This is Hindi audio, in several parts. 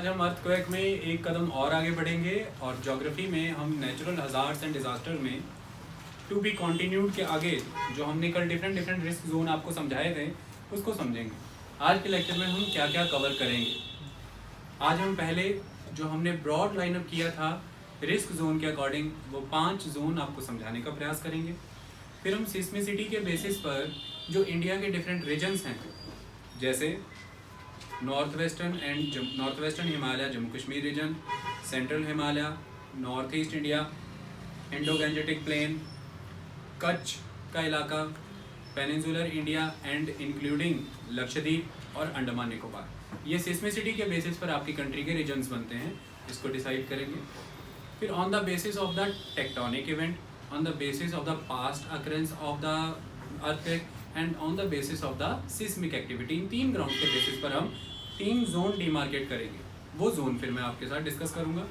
आज हम अर्थक्वेक में एक कदम और आगे बढ़ेंगे और ज्योग्राफी में हम नेचुरल हज़ार्ड्स एंड डिज़ास्टर में टू बी कॉन्टिन्यूड के आगे जो हमने कल डिफरेंट रिस्क जोन आपको समझाए थे उसको समझेंगे। आज के लेक्चर में हम क्या क्या कवर करेंगे। आज हम पहले जो हमने ब्रॉड लाइनअप किया था रिस्क जोन के अकॉर्डिंग वो 5 जोन आपको समझाने का प्रयास करेंगे। फिर हम सिस्मिसिटी के बेसिस पर जो इंडिया के डिफरेंट रीजन्स हैं जैसे north western Himalaya Jammu Kashmir region, central Himalaya, north east India, Indo Gangetic plain, Kutch का इलाका, peninsular India and including Lakshadweep और अंडमान निकोबार, ये सिस्मिसिटी के बेसिस पर आपकी कंट्री के रीजन्स बनते हैं, इसको डिसाइड करेंगे। फिर on the basis of the tectonic event, on the basis of the past occurrence of the earthquake and on the basis of the seismic activity, in 3 ground के बेसिस पर हम 3 जोन डिमार्केट करेंगे। वो जोन फिर मैं आपके साथ डिस्कस करूँगा।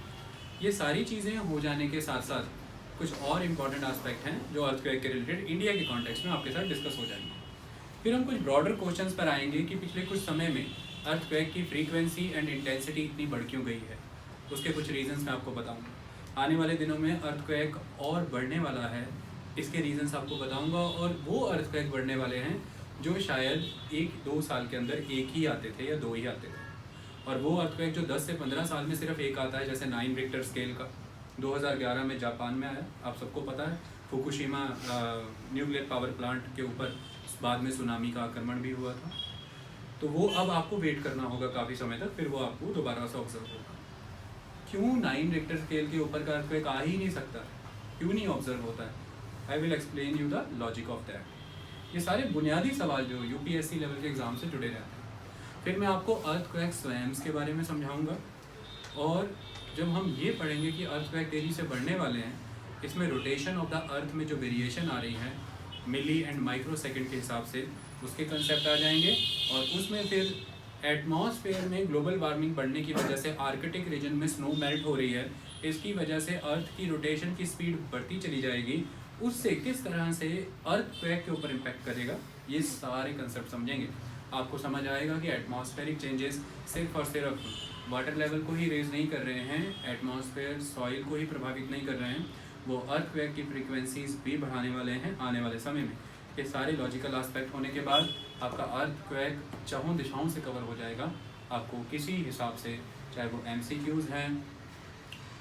ये सारी चीज़ें हो जाने के साथ साथ कुछ और इम्पॉर्टेंट एस्पेक्ट हैं जो अर्थक्वेक के रिलेटेड इंडिया के कॉन्टेक्स्ट में आपके साथ डिस्कस हो जाएंगे। फिर हम कुछ ब्रॉडर क्वेश्चंस पर आएंगे कि पिछले कुछ समय में अर्थक्वेक की फ्रीक्वेंसी एंड इंटेंसिटी इतनी बढ़ क्यों गई है, उसके कुछ रीजंस मैं आपको बताऊँगा। आने वाले दिनों में अर्थक्वेक और बढ़ने वाला है, इसके रीजंस आपको बताऊँगा। और वो अर्थक्वेक बढ़ने वाले हैं जो शायद 1-2 साल के अंदर एक ही आते थे या 2 ही आते थे, और वो अर्थक्वेक जो 10 से 15 साल में सिर्फ एक आता है, जैसे 9 रिक्टर स्केल का 2011 में जापान में आया, आप सबको पता है। फुकुशिमा न्यूक्लियर पावर प्लांट के ऊपर बाद में सुनामी का आक्रमण भी हुआ था। तो वो अब आपको वेट करना होगा काफ़ी समय तक, फिर वो आपको दोबारा से ऑब्जर्व होगा। क्यों 9 रिक्टर स्केल के ऊपर का अर्थक्वेक आ ही नहीं सकता, क्यों नहीं ऑब्जर्व होता है? I will explain you the logic of that. ये सारे बुनियादी सवाल जो यूपीएससी लेवल के एग्जाम से जुड़े रहते हैं। फिर मैं आपको अर्थक्वेक स्वयंस के बारे में समझाऊंगा, और जब हम ये पढ़ेंगे कि अर्थक्वेक तेजी से बढ़ने वाले हैं, इसमें रोटेशन ऑफ द अर्थ में जो वेरिएशन आ रही है मिली एंड माइक्रो सेकेंड के हिसाब से, उसके कंसेप्ट आ जाएंगे। और उसमें फिर एटमॉस्फेयर में ग्लोबल वार्मिंग बढ़ने की वजह से आर्कटिक रीजन में स्नो मेल्ट हो रही है, इसकी वजह से अर्थ की रोटेशन की स्पीड बढ़ती चली जाएगी, उससे किस तरह से अर्थक्वेक के ऊपर इम्पैक्ट करेगा, ये सारे कंसेप्ट समझेंगे। आपको समझ आएगा कि एटमॉस्फेरिक चेंजेस सिर्फ और सिर्फ वाटर लेवल को ही रेज नहीं कर रहे हैं, एटमॉस्फेयर सॉइल को ही प्रभावित नहीं कर रहे हैं, वो अर्थक्वेक की फ्रीक्वेंसीज भी बढ़ाने वाले हैं आने वाले समय में। ये सारे लॉजिकल एस्पेक्ट होने के बाद आपका अर्थक्वेक चारों दिशाओं से कवर हो जाएगा। आपको किसी हिसाब से, चाहे वो MCQs हैं,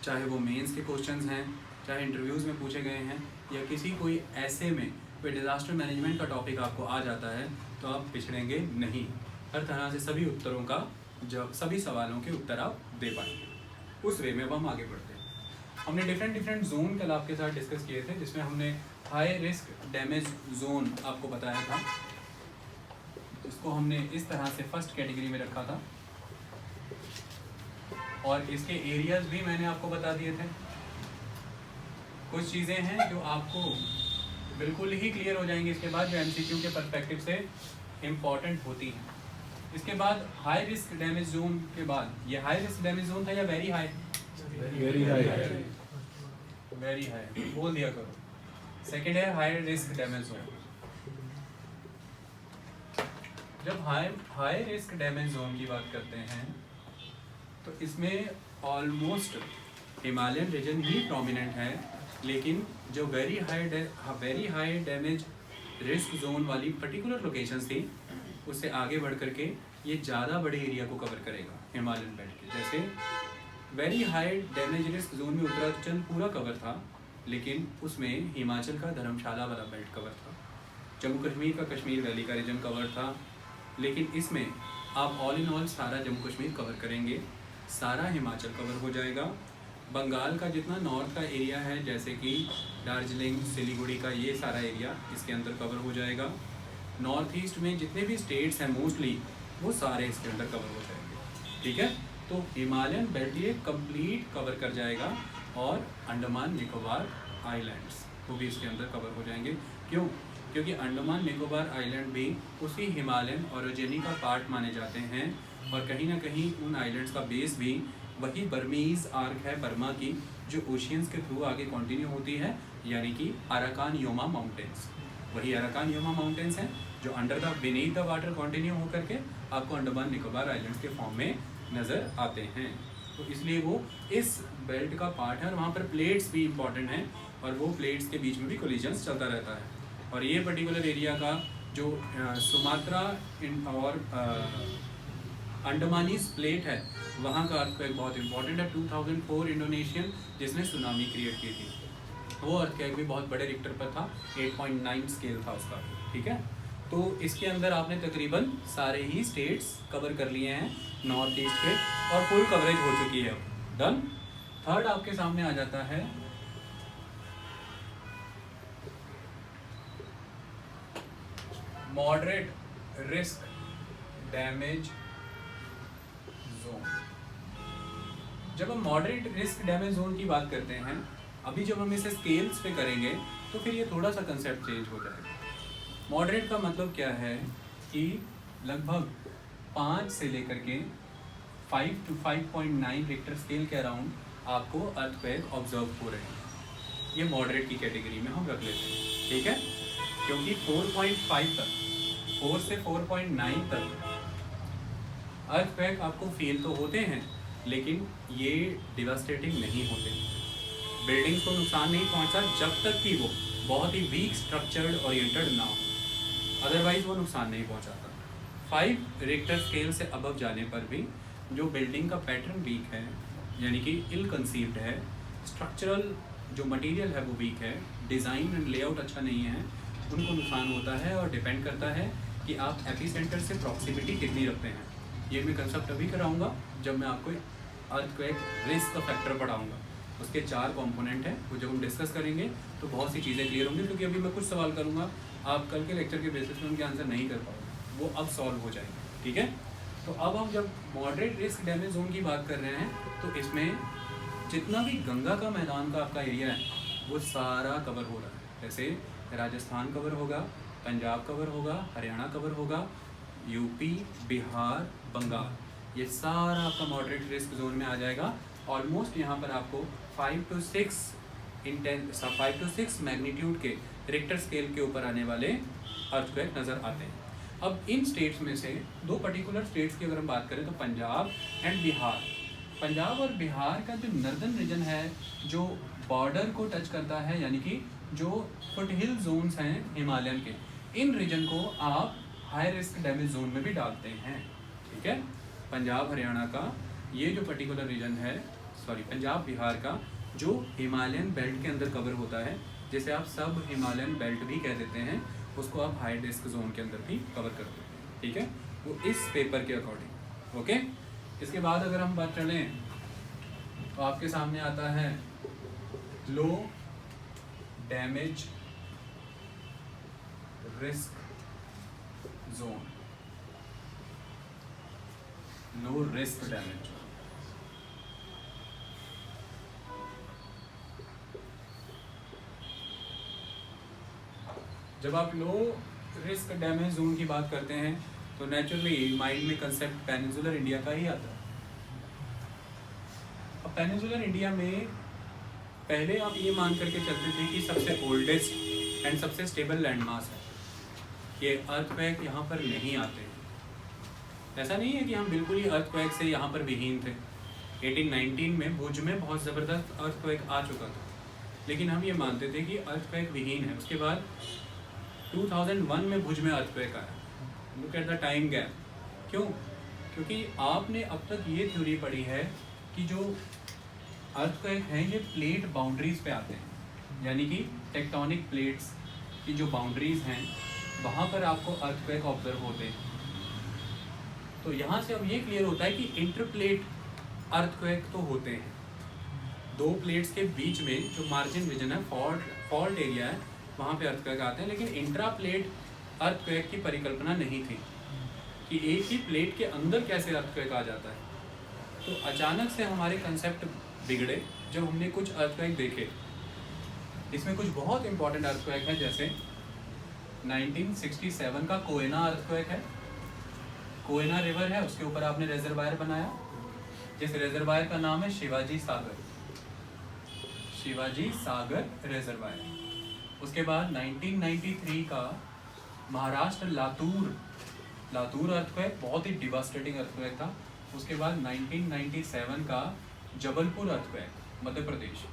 चाहे वो मेंस के क्वेश्चंस हैं, चाहे इंटरव्यूज़ में पूछे गए हैं, या किसी कोई ऐसे में कोई डिज़ास्टर मैनेजमेंट का टॉपिक आपको आ जाता है, तो आप पिछड़ेंगे नहीं। हर तरह से सभी उत्तरों का जब सभी सवालों के उत्तर आप दे पाएंगे। उस वे में अब हम आगे बढ़ते हैं। हमने डिफरेंट जोन कल आपके साथ डिस्कस किए थे, जिसमें हमने हाई रिस्क डैमेज जोन आपको बताया था, इसको हमने इस तरह से फर्स्ट कैटेगरी में रखा था, और इसके एरियाज भी मैंने आपको बता दिए थे। कुछ चीज़ें हैं जो आपको बिल्कुल ही क्लियर हो जाएंगी इसके बाद, जो MCQ के पर्सपेक्टिव से इम्पॉर्टेंट होती हैं। इसके बाद हाई रिस्क डैमेज जोन के बाद, ये हाई रिस्क डैमेज जोन था या वेरी हाई? वेरी हाई बोल दिया करो। सेकेंड है हाई रिस्क डैमेज जोन। जब हाई रिस्क डैमेज जोन की बात करते हैं तो इसमें ऑलमोस्ट हिमालयन रीजन ही प्रोमिनेंट है, लेकिन जो very high damage risk zone वाली पर्टिकुलर लोकेशंस थी, उससे आगे बढ़ करके ये ज़्यादा बड़े एरिया को कवर करेगा हिमालयन बेल्ट के। जैसे very high damage risk zone में उत्तराखंड पूरा कवर था, लेकिन उसमें हिमाचल का धर्मशाला वाला बेल्ट कवर था, जम्मू कश्मीर का कश्मीर वैली का रीजन कवर था, लेकिन इसमें आप ऑल इन ऑल सारा जम्मू कश्मीर कवर करेंगे, सारा हिमाचल कवर हो जाएगा। बंगाल का जितना नॉर्थ का एरिया है, जैसे कि दार्जिलिंग, सिलीगुड़ी का ये सारा एरिया इसके अंदर कवर हो जाएगा। नॉर्थ ईस्ट में जितने भी स्टेट्स हैं मोस्टली, वो सारे इसके अंदर कवर हो जाएंगे। ठीक है, तो हिमालयन बेल्ट ये कंप्लीट कवर कर जाएगा, और अंडमान निकोबार आइलैंड्स वो भी इसके अंदर कवर हो जाएंगे। क्यों? क्योंकि अंडमान निकोबार आइलैंड भी उसी हिमालयन ओरिजिन का पार्ट माने जाते हैं, और कहीं ना कहीं उन आइलैंड्स का बेस भी वही बर्मीज़ आर्क है बर्मा की, जो ओशियंस के थ्रू आगे कंटिन्यू होती है, यानी कि अराकान योमा माउंटेन्स। वही अराकान योमा माउंटेन्स हैं जो under the beneath the water continue होकर के आपको अंडमान निकोबार आइलैंड्स के फॉर्म में नज़र आते हैं। तो इसलिए वो इस बेल्ट का पार्ट है और वहाँ पर प्लेट्स भी इम्पॉर्टेंट हैं और वो प्लेट्स के बीच में भी कोलिजन्स चलता रहता है। और ये पर्टिकुलर एरिया का जो सुमात्रा और अंडमानीज प्लेट है वहाँ का अर्थक्वेक बहुत इंपॉर्टेंट है। 2004 इंडोनेशियन जिसने सुनामी क्रिएट की थी, वो अर्थक्वेक भी बहुत बड़े रिक्टर पर था, 8.9 स्केल था उसका। ठीक है, तो इसके अंदर आपने तकरीबन सारे ही स्टेट्स कवर कर लिए हैं नॉर्थ ईस्ट के और फुल कवरेज हो चुकी है। डन। थर्ड आपके सामने आ जाता है मॉडरेट रिस्क डैमेज जोन। जब हम मॉडरेट रिस्क डैमेज जोन की बात करते हैं, अभी जब हम इसे स्केल्स पे करेंगे तो फिर ये थोड़ा सा कंसेप्ट चेंज हो जाएगा। मॉडरेट का मतलब क्या है कि लगभग 5 से लेकर के 5 to 5.9 रिक्टर स्केल के अराउंड आपको अर्थक्वेक ऑब्जर्व हो रहे हैं। ये मॉडरेट की कैटेगरी में हम रख लेते हैं। ठीक है, क्योंकि 4.5 तक, 4 से 4.9 तक अर्थक्वेक आपको फील तो होते हैं, लेकिन ये डिवास्टेटिंग नहीं होते। बिल्डिंग्स को नुकसान नहीं पहुंचा जब तक कि वो बहुत ही वीक स्ट्रक्चर्ड ओरिएंटेड ना हो, अदरवाइज वो नुकसान नहीं पहुंचाता। 5 रिक्टर स्केल से अबव जाने पर भी जो बिल्डिंग का पैटर्न वीक है, यानी कि इल कंसीव्ड है, स्ट्रक्चरल जो मटेरियल है वो वीक है, डिज़ाइन एंड लेआउट अच्छा नहीं है, उनको नुकसान होता है। और डिपेंड करता है कि आप एपिसेंटर से प्रॉक्सिमिटी कितनी रखते हैं। ये मैं कंसेप्ट अभी कराऊंगा जब मैं आपको अर्थक्वेक रिस्क का फैक्टर पढ़ाऊंगा। उसके 4 कंपोनेंट हैं, वो जब हम डिस्कस करेंगे तो बहुत सी चीज़ें क्लियर होंगी। क्योंकि अभी मैं कुछ सवाल करूँगा, आप कल के लेक्चर के बेसिस में उनके आंसर नहीं कर पाओगे, वो अब सॉल्व हो जाएंगे। ठीक है, तो अब हम जब मॉडरेट रिस्क डैमेज जोन की बात कर रहे हैं तो इसमें जितना भी गंगा का मैदान का आपका एरिया है वो सारा कवर हो रहा है। जैसे राजस्थान कवर होगा, पंजाब कवर होगा, हरियाणा कवर होगा, यूपी, बिहार, बंगाल, ये सारा आपका मॉडरेट रिस्क जोन में आ जाएगा। ऑलमोस्ट यहाँ पर आपको 5 to 6 मैग्नीट्यूड के रिक्टर स्केल के ऊपर आने वाले अर्थक्वेक नज़र आते हैं। अब इन स्टेट्स में से 2 पर्टिकुलर स्टेट्स की अगर हम बात करें तो पंजाब एंड बिहार। पंजाब और बिहार का जो नर्दर्न रीजन है, जो बॉर्डर को टच करता है, यानी कि जो फुटहिल जोन्स हैं हिमालयन के, इन रीजन को आप हाई रिस्क डैमेज जोन में भी डालते हैं। ठीक है, पंजाब हरियाणा का ये जो पर्टिकुलर रीजन है, पंजाब बिहार का जो हिमालयन बेल्ट के अंदर कवर होता है, जैसे आप सब हिमालयन बेल्ट भी कह देते हैं, उसको आप हाई रिस्क जोन के अंदर भी कवर कर देते हैं। ठीक है, वो इस पेपर के अकॉर्डिंग। ओके, इसके बाद अगर हम बात करें तो आपके सामने आता है low damage risk zone, low risk damage. जब आप लो रिस्क डैमेज जोन की बात करते हैं तो नेचुरली माइंड में कंसेप्ट पेनिनसुलर इंडिया का ही आता है। अब पेनिनसुलर इंडिया में पहले आप ये मान करके चलते थे कि सबसे ओल्डेस्ट एंड सबसे स्टेबल लैंडमास है, ये अर्थक्वेक यहाँ पर नहीं आते हैं। ऐसा नहीं है कि हम बिल्कुल ही अर्थक्वेक से यहाँ पर विहीन थे। 1819 में भुज में बहुत ज़बरदस्त अर्थक्वेक आ चुका था, लेकिन हम ये मानते थे कि अर्थक्वेक विहीन है। उसके बाद 2001 में भुज में अर्थक्वेक आया। Look at the time gap. क्यों? क्योंकि आपने अब तक ये थ्योरी पढ़ी है कि जो अर्थक्वेक हैं ये प्लेट बाउंड्रीज पे आते हैं, यानी कि टेक्टोनिक प्लेट्स की जो बाउंड्रीज हैं वहाँ पर आपको अर्थक्वेक ऑब्जर्व होते हैं। तो यहाँ से अब ये क्लियर होता है कि इंटरप्लेट अर्थक्वेक तो होते हैं, 2 प्लेट्स के बीच में जो मार्जिन रीजन है, फॉल्ट एरिया है, वहाँ पे अर्थक्वेक आते हैं। लेकिन इंट्रा प्लेट अर्थक्वेक की परिकल्पना नहीं थी कि एक ही प्लेट के अंदर कैसे अर्थक्वेक आ जाता है। तो अचानक से हमारे कंसेप्ट बिगड़े जब हमने कुछ अर्थक्वेक देखे। इसमें कुछ बहुत इंपॉर्टेंट अर्थक्वेक है, जैसे 1967 का कोयना अर्थक्वेक है। कोयना रिवर है, उसके ऊपर आपने रिजर्वायर बनाया, जिस रिजर्वायर का नाम है शिवाजी सागर रिजर्वायर। उसके बाद 1993 का महाराष्ट्र लातूर अर्थक्वेक, बहुत ही डिवास्टेटिंग अर्थक्वेक था, उसके बाद 1997 का जबलपुर अर्थक्वेक मध्य प्रदेश।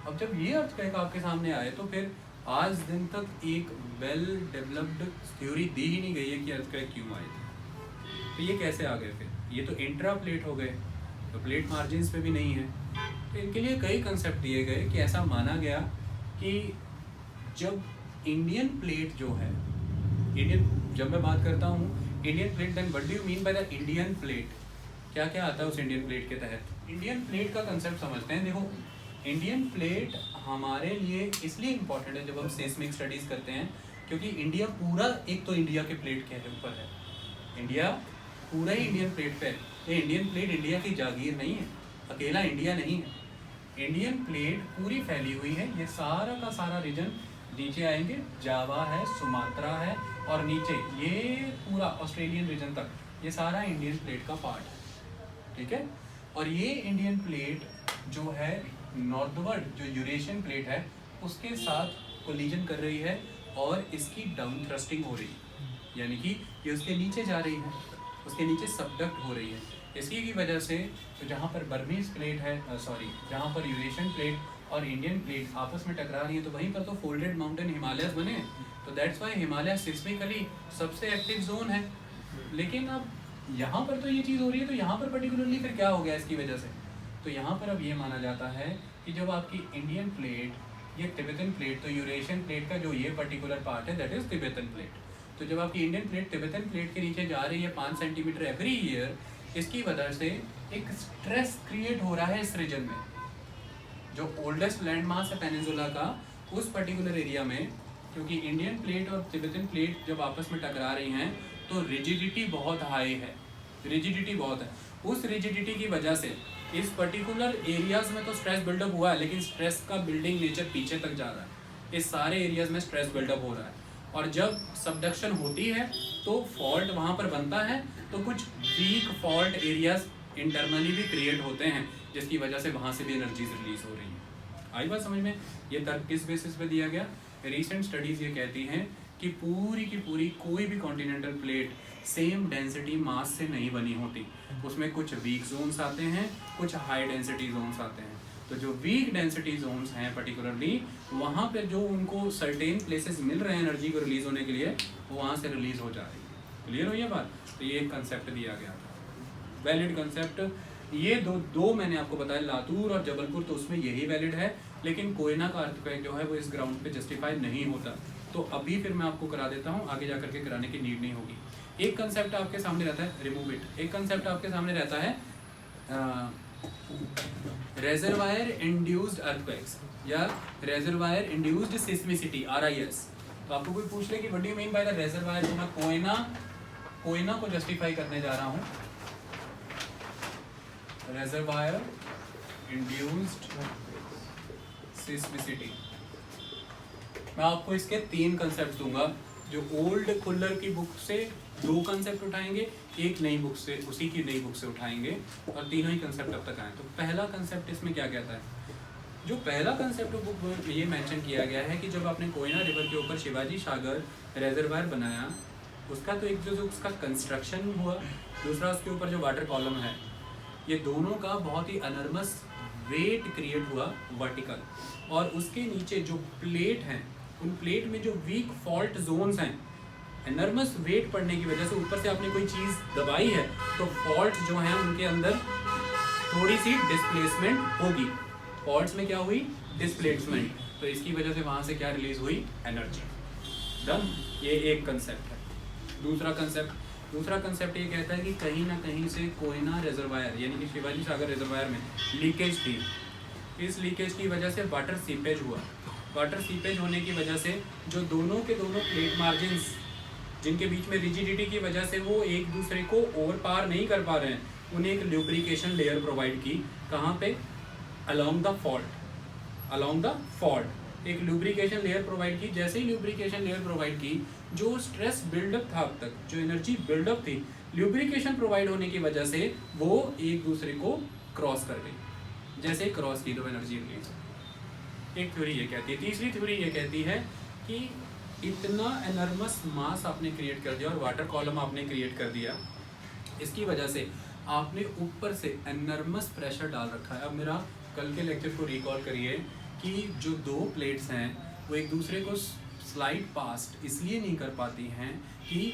अब जब ये अर्थक्वेक आपके सामने आए तो फिर आज दिन तक एक वेल डेवलप्ड थ्योरी दी ही नहीं गई है कि अर्थक्वेक क्यों आए थे। तो ये कैसे आ गए फिर? ये तो इंट्रा प्लेट हो गए, तो प्लेट मार्जिन्स पे भी नहीं है। तो इनके लिए कई कंसेप्ट दिए गए कि ऐसा माना गया कि जब इंडियन प्लेट जो है, जब मैं बात करता हूँ Indian plate, then what do you mean by the Indian plate? क्या क्या आता है उस इंडियन प्लेट के तहत? इंडियन प्लेट का कंसेप्ट समझते हैं। देखो, इंडियन प्लेट हमारे लिए इसलिए इम्पोर्टेंट है जब हम सेस्मिक स्टडीज़ करते हैं, क्योंकि इंडिया पूरा, एक तो इंडिया के प्लेट के ऊपर है, इंडिया पूरा ही इंडियन प्लेट पे है। ये इंडियन प्लेट इंडिया की जागीर नहीं है, अकेला इंडिया नहीं है। इंडियन प्लेट पूरी फैली हुई है। ये सारा का सारा रीजन नीचे आएंगे, जावा है, सुमात्रा है, और नीचे ये पूरा ऑस्ट्रेलियन रीजन तक, ये सारा इंडियन प्लेट का पार्ट है। ठीक है। और ये इंडियन प्लेट जो है नॉर्थवर्ड, जो यूरेशियन प्लेट है, उसके साथ कोलिजन कर रही है और इसकी डाउन थ्रस्टिंग हो रही है, यानी कि ये उसके नीचे जा रही है, उसके नीचे सबडक्ट हो रही है। इसी की वजह से तो जहाँ पर बर्मीज प्लेट है, जहाँ पर यूरेशियन प्लेट और इंडियन प्लेट आपस में टकरा रही है, तो वहीं पर तो फोल्डेड माउंटेन हिमालयस बने। तो दैट्स वाई हिमालय सिस्मिकली सबसे एक्टिव जोन है। लेकिन अब यहाँ पर तो ये चीज़ हो रही है, तो यहाँ पर पर्टिकुलरली फिर क्या हो गया इसकी वजह से? तो यहाँ पर अब ये माना जाता है कि जब आपकी इंडियन प्लेट, ये तिब्बतन प्लेट, तो यूरेशियन प्लेट का जो ये पर्टिकुलर पार्ट है दैट इज तिब्बतन प्लेट, तो जब आपकी इंडियन प्लेट तिब्बतन प्लेट के नीचे जा रही है 5 सेंटीमीटर एवरी ईयर, इसकी वजह से एक स्ट्रेस क्रिएट हो रहा है इस रीजन में। जो ओल्डेस्ट लैंड मास है पेनिनसुला का, उस पर्टिकुलर एरिया में, क्योंकि इंडियन प्लेट और तिब्बतन प्लेट जब आपस में टकरा रही हैं तो रिजिडिटी बहुत हाई है, रिजिडिटी बहुत है। उस रिजिडिटी की वजह से इस पर्टिकुलर एरियाज में तो स्ट्रेस बिल्डअप हुआ है, लेकिन स्ट्रेस का बिल्डिंग नेचर पीछे तक जा रहा है। इस सारे एरियाज में स्ट्रेस बिल्डअप हो रहा है, और जब सबडक्शन होती है तो फॉल्ट वहाँ पर बनता है, तो कुछ वीक फॉल्ट एरियाज इंटरनली भी क्रिएट होते हैं, जिसकी वजह से वहाँ से भी एनर्जीज रिलीज हो रही है। आई बात समझ में? ये तर्क किस बेसिस पे दिया गया? रिसेंट स्टडीज़ ये कहती हैं कि पूरी की पूरी कोई भी continental plate same density mass से नहीं बनी होती, उसमें कुछ वीक जोन्स आते हैं, कुछ हाई डेंसिटी जोन्स आते हैं। तो जो वीक डेंसिटी जोन्स हैं पर्टिकुलरली, वहाँ पे जो उनको सर्टेन प्लेसेस मिल रहे हैं एनर्जी को रिलीज होने के लिए, वो वहाँ से रिलीज हो जा रही है। क्लियर हो ये बात? तो ये एक कंसेप्ट दिया गया था, वैलिड कंसेप्ट। ये दो मैंने आपको बताया, लातूर और जबलपुर, तो उसमें यही वैलिड है, लेकिन कोयना का अर्थक्वेक जो है वो इस ग्राउंड पे जस्टिफाई नहीं होता। तो अभी फिर मैं आपको करा देता हूँ, आगे जाकर के कराने की नीड नहीं होगी। एक कंसेप्ट आपके सामने रहता है, रिमूव इट, एक कंसेप्ट आपके सामने रहता है रेजरवायर इंड्यूस्ड अर्थक्वेक्स या रेजरवायर इंड्यूस्ड सिस्मिसिटी, RIS। तो आपको कोई पूछ ले कि what do you mean by the reservoir, तो मैं कोयना को जस्टिफाई करने जा रहा हूँ। रेजरवायर इंड्यूस्ड सिस्मिसिटी, मैं आपको इसके 3 कंसेप्ट दूंगा, जो ओल्ड खुल्लर की बुक से 2 कंसेप्ट उठाएंगे, एक नई बुक से, उसी की नई बुक से उठाएंगे, और तीनों ही कंसेप्ट अब तक आए। तो पहला कंसेप्ट इसमें क्या कहता है? जो पहला कंसेप्ट बुक में ये मेंशन किया गया है कि जब आपने कोयना रिवर के ऊपर शिवाजी सागर रिजर्वायर बनाया, उसका तो एक जो उसका कंस्ट्रक्शन हुआ, दूसरा उसके ऊपर जो वाटर कॉलम है, ये दोनों का बहुत ही अनर्मस वेट क्रिएट हुआ वर्टिकल, और उसके नीचे जो प्लेट हैं, उन प्लेट में जो वीक फॉल्ट जोन्स हैं, एनर्मस वेट पड़ने की वजह से ऊपर से आपने कोई चीज़ दबाई है, तो फॉल्ट जो हैं उनके अंदर थोड़ी सी डिस्प्लेसमेंट होगी। फॉल्ट्स में क्या हुई? डिस्प्लेसमेंट। तो इसकी वजह से वहाँ से क्या रिलीज हुई? एनर्जी। डन। ये एक कंसेप्ट है। दूसरा कंसेप्ट ये कहता है कि कहीं ना कहीं से कोयना रिजर्वायर यानी कि शिवाजी सागर रिजर्वायर में लीकेज थी। इस लीकेज की वजह से वाटर सीपेज हुआ। वाटर सीपेज होने की वजह से जो दोनों के दोनों प्लेट मार्जिन्स, जिनके बीच में रिजिडिटी की वजह से वो एक दूसरे को ओवर पार नहीं कर पा रहे हैं, उन्हें एक ल्यूब्रिकेशन लेयर प्रोवाइड की। कहाँ पे? अलोंग द फॉल्ट एक ल्यूब्रिकेशन लेयर प्रोवाइड की। जैसे ही ल्यूब्रिकेशन लेयर प्रोवाइड की, जो स्ट्रेस बिल्डअप था अब तक, जो एनर्जी बिल्डअप थी, ल्यूब्रिकेशन प्रोवाइड होने की वजह से वो एक दूसरे को क्रॉस कर गई। जैसे ही क्रॉस की तो एनर्जी रिलीज। एक थ्योरी ये कहती है। तीसरी थ्योरी ये कहती है कि इतना एनर्मस मास आपने क्रिएट कर दिया और वाटर कॉलम आपने क्रिएट कर दिया, इसकी वजह से आपने ऊपर से एनर्मस प्रेशर डाल रखा है। अब मेरा कल के लेक्चर को रिकॉल करिए कि जो दो प्लेट्स हैं वो एक दूसरे को स्लाइड पास्ट इसलिए नहीं कर पाती हैं कि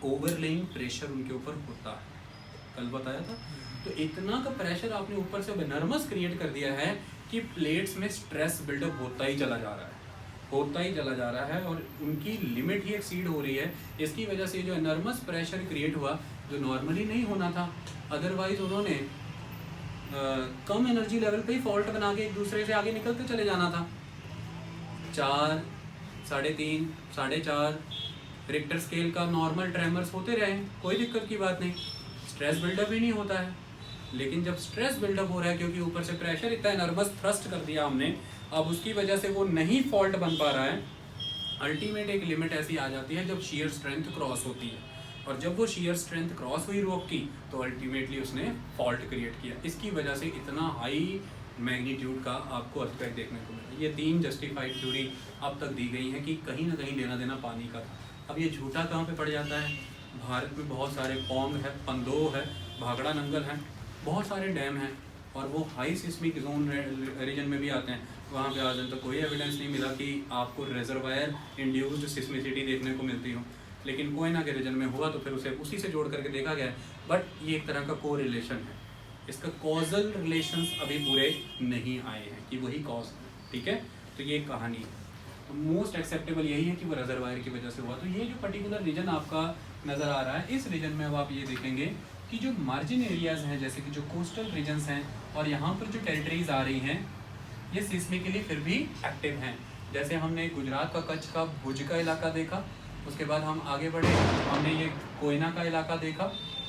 ओवरलेइंग प्रेशर उनके ऊपर होता है, कल बताया था। तो इतना का प्रेशर आपने ऊपर से एनर्मस क्रिएट कर दिया है कि प्लेट्स में स्ट्रेस बिल्डअप होता ही चला जा रहा है, होता ही चला जा रहा है और उनकी लिमिट ही एक्सीड हो रही है। इसकी वजह से जो एनर्मस प्रेशर क्रिएट हुआ जो नॉर्मली नहीं होना था, अदरवाइज उन्होंने कम एनर्जी लेवल पे ही फॉल्ट बना के एक दूसरे से आगे निकलते चले जाना था। 4, 3.5, 4.5 रिक्टर स्केल का नॉर्मल ट्रेमर्स होते रहे, कोई दिक्कत की बात नहीं, स्ट्रेस बिल्डअप ही नहीं होता है। लेकिन जब स्ट्रेस बिल्डअप हो रहा है क्योंकि ऊपर से प्रेशर इतना एनर्मस थ्रस्ट कर दिया हमने, अब उसकी वजह से वो नहीं फॉल्ट बन पा रहा है। अल्टीमेट एक लिमिट ऐसी आ जाती है जब शेयर स्ट्रेंथ क्रॉस होती है, और जब वो शेयर स्ट्रेंथ क्रॉस हुई रॉक की तो अल्टीमेटली उसने फॉल्ट क्रिएट किया। इसकी वजह से इतना हाई मैग्नीट्यूड का आपको अर्थक्वेक देखने को मिला। ये 3 जस्टिफाइड थ्योरी अब तक दी गई हैं कि कहीं ना कहीं लेना देना पानी का था। अब ये झूठा कहाँ पे पड़ जाता है? भारत में बहुत सारे पौंग है, पंदोह है, भाखड़ा नंगल है, बहुत सारे डैम हैं और वो हाई सिस्मिक जोन रीजन में भी आते हैं। वहाँ पे आज तक कोई एविडेंस नहीं मिला कि आपको रिजर्वायर इंड्यूस्ड सिस्मिसिटी देखने को मिलती हो, लेकिन कोयना के रीजन में हुआ तो फिर उसे उसी से जोड़ करके देखा गया है। बट ये एक तरह का को रिलेशन है, इसका कॉजल रिलेशंस अभी पूरे नहीं आए हैं कि वही कॉज है, ठीक है। तो ये एक कहानी है, तो मोस्ट एक्सेप्टेबल यही है कि वो रिजर्वायर की वजह से हुआ। तो ये जो पर्टिकुलर रीजन आपका नज़र आ रहा है, इस रीजन में अब आप ये देखेंगे कि जो मार्जिन एरियाज़ हैं जैसे कि जो कोस्टल रीजन्स हैं और यहाँ पर जो टेरिटरीज आ रही हैं ये सिस्मिकली फिर भी एक्टिव हैं। जैसे हमने गुजरात का कच्छ का भुज का इलाका देखा, उसके बाद हम आगे बढ़े, हमने ये कोयना का इलाका देखा,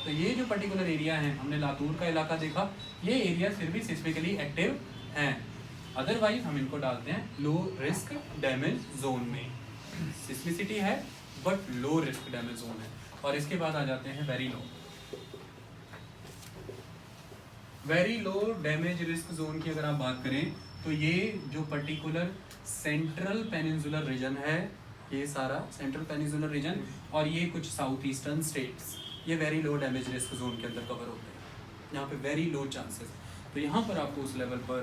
तो ये जो पर्टिकुलर एरिया है हमने लातूर का इलाका देखा, ये एरिया फिर भी सिस्मिकली एक्टिव हैं। अदरवाइज हम इनको डालते हैं लो रिस्क डैमेज जोन में। सिस्मिसिटी है but low risk damage zone है। और इसके बाद आ जाते हैं very low. Very low damage risk zone की अगर आप बात करें तो ये जो पर्टिकुलर सेंट्रल पेनिनसुलर रीजन है, ये सारा सेंट्रल पेनिनसुलर रीजन और ये कुछ साउथ ईस्टर्न स्टेट्स, ये very low damage risk zone के अंदर कवर होते हैं। यहाँ पे वेरी लो चांसेस, तो यहाँ पर आपको उस लेवल पर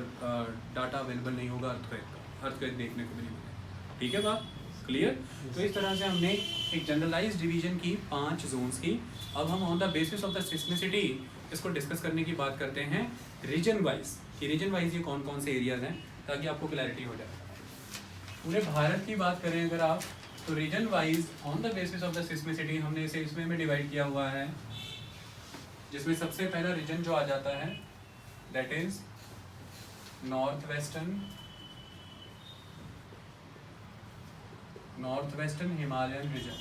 डाटा अवेलेबल नहीं होगा अर्थक्वेक देखने को भी नहीं मिलेगा, ठीक है बात क्लियर। तो इस तरह से हमने एक जनरलाइज डिवीजन की 5 जोन्स की। अब हम on the basis of the सिस्मिसिटी इसको डिस्कस करने की बात करते हैं रीजन वाइज, कि रीजन वाइज ये कौन कौन से एरियाज हैं, ताकि आपको क्लैरिटी हो जाए। पूरे भारत की बात करें अगर आप, तो region wise on the basis of the सिस्मिसिटी हमने इसे इसमें में डिवाइड किया हुआ है, जिसमें सबसे पहला रीजन जो आ जाता है that is north western Himalayan region.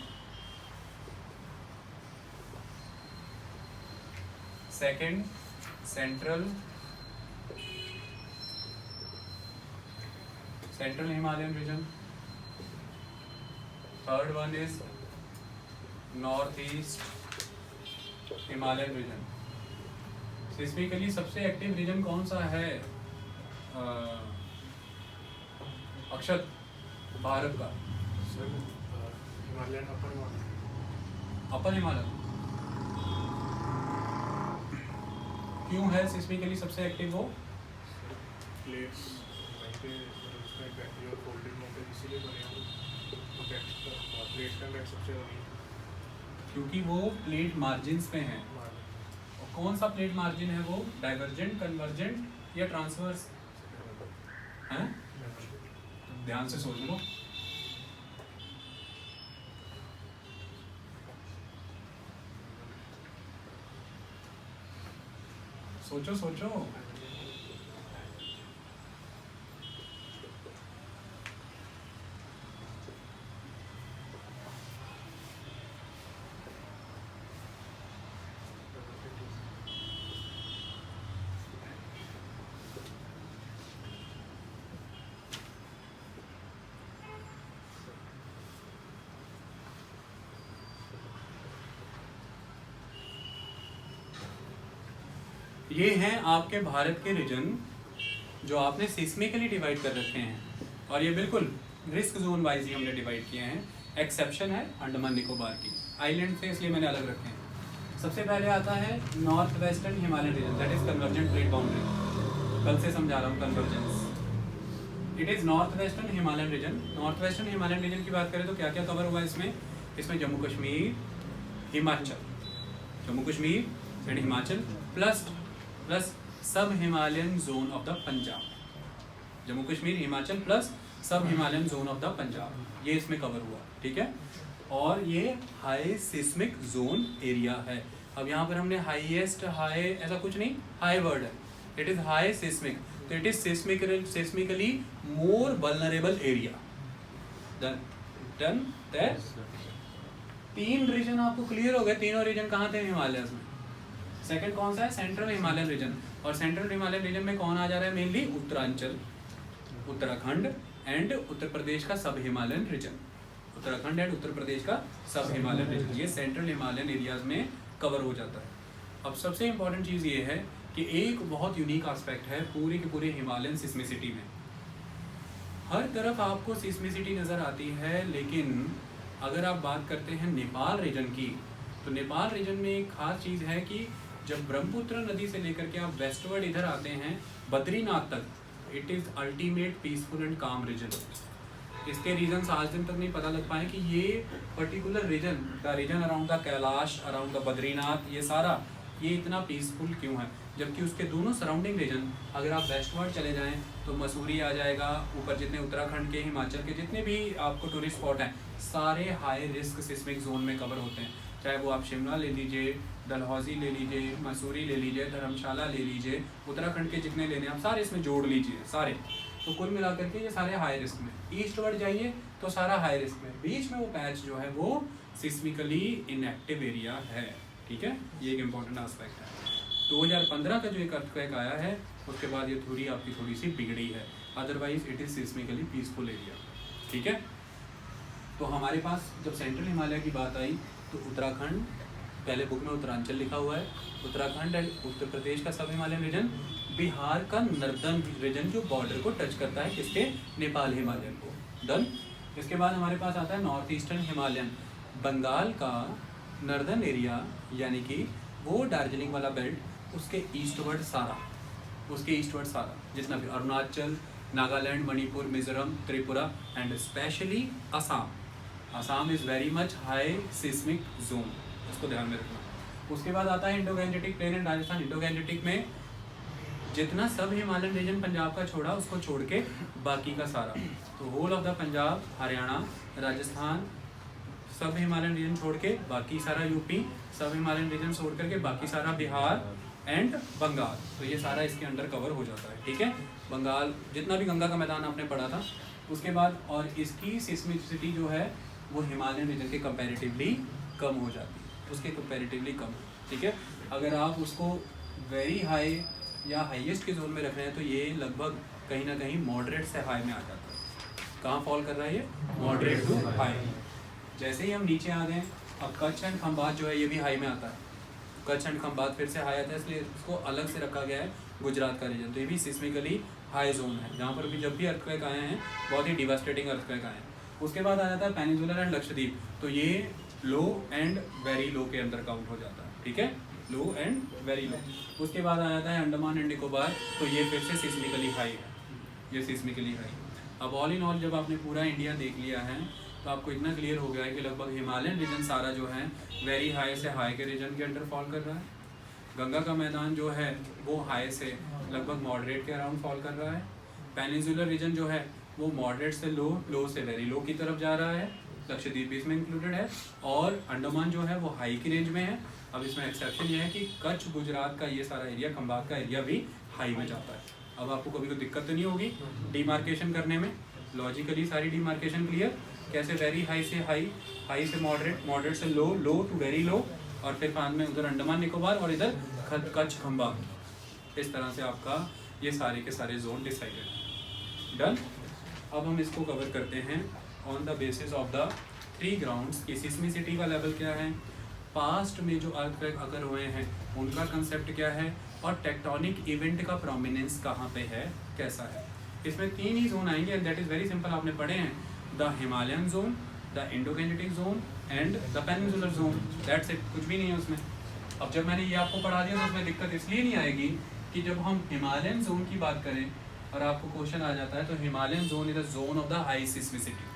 Second central Himalayan region. Third one is north east Himalayan region. Seismically सबसे एक्टिव रीजन कौन सा है अक्षत भारत का? हिमालयन अपर हिमालय। क्यों है सिस्मिकली सबसे एक्टिव वो? प्लेट्स वहीं पे उसका इफेक्ट और फोल्डिंग होकर इसीलिए बने हैं। प्लेट्स का इफेक्ट सबसे क्योंकि वो प्लेट मार्जिन्स पे हैं। और कौन सा प्लेट मार्जिन है वो? डाइवर्जेंट, कन्वर्जेंट या ट्रांसवर्स? हैं? ध्यान से सोच लो। सोचो। ये हैं आपके भारत के रीजन जो आपने सिस्मिकली डिवाइड कर रखे हैं, और ये बिल्कुल रिस्क जोन वाइज ही हमने डिवाइड किए हैं। एक्सेप्शन है अंडमान निकोबार की आइलैंड से, इसलिए मैंने अलग रखे हैं। सबसे पहले आता है north western Himalayan region, that is convergent plate boundary. कल से समझा रहा हूँ convergence. It is north western Himalayan region. North western Himalayan region की बात करें तो क्या क्या कवर हुआ है इसमें? इसमें Jammu Kashmir, Himachal, Jammu Kashmir and Himachal plus sub Himalayan zone of the Punjab. Jammu Kashmir, Himachal plus sub Himalayan zone of the Punjab, ये इसमें कवर हुआ, ठीक है। और ये हाई सिस्मिक जोन एरिया है। अब यहाँ पर हमने हाईएस्ट, हाई ऐसा कुछ नहीं, हाई वर्ड है, इट इज हाई सिस्मिक, तो it is seismically more vulnerable area. Done that. 3 region आपको क्लियर हो गए। तीनों रीजन कहाँ थे हिमालयस में? सेकंड कौन सा है? Central Himalayan region. और सेंट्रल हिमालयन रीजन में कौन आ जा रहा है? मेनली उत्तरांचल, उत्तराखंड एंड उत्तर प्रदेश का सब Himalayan region. Uttarakhand and Uttar Pradesh का सब हिमालयन रीजन, ये सेंट्रल हिमालयन एरियाज में कवर हो जाता है। अब सबसे इंपॉर्टेंट चीज़ ये है कि एक बहुत यूनिक एस्पेक्ट है पूरे के पूरे हिमालयन सिस्मिसिटी में। हर तरफ आपको सिस्मिसिटी नज़र आती है, लेकिन अगर आप बात करते हैं नेपाल रीजन की, तो नेपाल रीजन में एक खास चीज़ है कि जब ब्रह्मपुत्र नदी से लेकर के आप वेस्टवर्ड इधर आते हैं बद्रीनाथ तक, it is ultimate peaceful and calm region. इसके रीजन्स आज दिन तक नहीं पता लग पाए कि ये particular region, the region around the Kailash, around the Badrinath, ये सारा ये इतना पीसफुल क्यों है, जबकि उसके दोनों सराउंडिंग रीजन अगर आप वेस्टवर्ड चले जाएं तो मसूरी आ जाएगा, ऊपर जितने उत्तराखंड के, हिमाचल के जितने भी आपको टूरिस्ट स्पॉट हैं, सारे हाई रिस्क सिस्मिक जोन में कवर होते हैं। चाहे वो आप शिमला ले लीजिए, डलहौजी ले लीजिए, मसूरी ले लीजिए, धर्मशाला ले लीजिए, उत्तराखंड के जितने लेने आप सारे इसमें जोड़ लीजिए सारे, तो कुल मिलाकर के ये सारे हाई रिस्क में। ईस्टवर्ड जाइए तो सारा हाई रिस्क में, बीच में वो पैच जो है वो सिस्मिकली इनएक्टिव एरिया है, ठीक है। ये एक इम्पॉर्टेंट एस्पेक्ट है। 2015 का जो एक अर्थक्वेक आया है उसके बाद ये थ्योरी आपकी थोड़ी सी बिगड़ी है, otherwise it is seismically peaceful area, ठीक है। तो हमारे पास जब सेंट्रल हिमालय की बात आई तो उत्तराखंड, पहले बुक में उत्तरांचल लिखा हुआ है, उत्तराखंड एंड उत्तर प्रदेश का सब हिमालयन रीजन, बिहार का नॉर्दर्न रीजन जो बॉर्डर को टच करता है किसके? नेपाल हिमालयन को। डन। इसके बाद हमारे पास आता है नॉर्थ ईस्टर्न हिमालयन, बंगाल का नॉर्दर्न एरिया, यानी कि वो दार्जिलिंग वाला बेल्ट, उसके ईस्टवर्ड सारा जितना भी Arunachal, Nagaland, Manipur, Mizoram, Tripura and especially Assam is very much high seismic zone, उसको ध्यान में रखना। उसके बाद आता है Indo Gangetic plain and Rajasthan. Indo Gangetic में जितना सब हिमालयन रीजन पंजाब का छोड़ा उसको छोड़ के बाकी का सारा, तो whole of the Punjab, Haryana, Rajasthan, सब हिमालयन रीजन छोड़ के बाकी सारा यूपी, सब हिमालयन रीजन छोड़ करके बाकी सारा बिहार एंड बंगाल, तो ये सारा इसके अंडर कवर हो जाता है, ठीक है। बंगाल जितना भी गंगा का मैदान आपने पढ़ा था उसके बाद, और इसकी सिस्मिसिटी जो है वो हिमालयन रीजन के कंपैरेटिवली कम हो जाती है, उसके कंपैरेटिवली कम, ठीक है। अगर आप उसको वेरी हाई या हाईएस्ट के जोन में रख रहे हैं तो ये लगभग कहीं ना कहीं मॉडरेट से हाई में आ जाता है। कहाँ फॉल कर रहा है ये? Moderate to high. जैसे ही हम नीचे आ गए, अब कच्छ एंड खंबात जो है ये भी हाई में आता है, कच्छ एंड खंबात फिर से हाई आता है, इसलिए इसको अलग से रखा गया है गुजरात का रीजन, तो ये भी सिस्मिकली हाई जोन है, जहाँ पर भी जब भी अर्थक्वेक आए हैं बहुत ही डिवास्टेटिंग अर्थक्वेक आए हैं। उसके बाद आ जाता है पेनिनसुलर एंड लक्षद्वीप, तो ये लो एंड वेरी लो के अंदर काउंट हो जाता है, ठीक है, लो एंड वेरी लो। उसके बाद आ जाता है अंडमान एंड निकोबार, तो ये फिर से सिस्मिकली हाई है, ये सिस्मिकली हाई। अब ऑल इन ऑल जब आपने पूरा इंडिया देख लिया है तो आपको इतना क्लियर हो गया है कि लगभग हिमालयन रीजन सारा जो है वेरी हाई से हाई के रीजन के अंडर फॉल कर रहा है। गंगा का मैदान जो है वो हाई से लगभग मॉडरेट के अराउंड फॉल कर रहा है। पेनिनसुलर रीजन जो है वो मॉडरेट से लो, लो से वेरी लो की तरफ जा रहा है, लक्षद्वीप भी इसमें इंक्लूडेड है, और अंडमान जो है वो हाई की रेंज में है। अब इसमें एक्सेप्शन ये है कि कच्छ, गुजरात का ये सारा एरिया, खंबात का एरिया भी हाई में जाता है। अब आपको कभी कोई दिक्कत तो नहीं होगी डिमार्केशन करने में, लॉजिकली सारी डिमार्केशन क्लियर, कैसे वेरी हाई से हाई, हाई से मॉडरेट, मॉडरेट से लो, लो टू वेरी लो, और फिर बाद में उधर अंडमान निकोबार और इधर कच्छ खंबात, इस तरह से आपका ये सारे के सारे जोन डिसाइडेड। डन। अब हम इसको कवर करते हैं on the basis of the 3 grounds की सिस्मिसिटी का लेवल क्या है, पास्ट में जो अर्थक्वेक अगर हुए हैं उनका कंसेप्ट क्या है, और टेक्टोनिक इवेंट का प्रोमिनेंस कहाँ पे है, कैसा है। इसमें 3 ही जोन आएंगे and that is very simple, आपने पढ़े हैं, the Himalayan zone, the Indo Gangetic zone and the peninsular zone, that's it, कुछ भी नहीं है उसमें। अब जब मैंने ये आपको पढ़ा दिया तो उसमें दिक्कत इसलिए नहीं आएगी कि जब हम हिमालयन जोन की बात करें और आपको क्वेश्चन आ जाता है तो Himalayan zone is the zone of the high सिस्मिसिटी,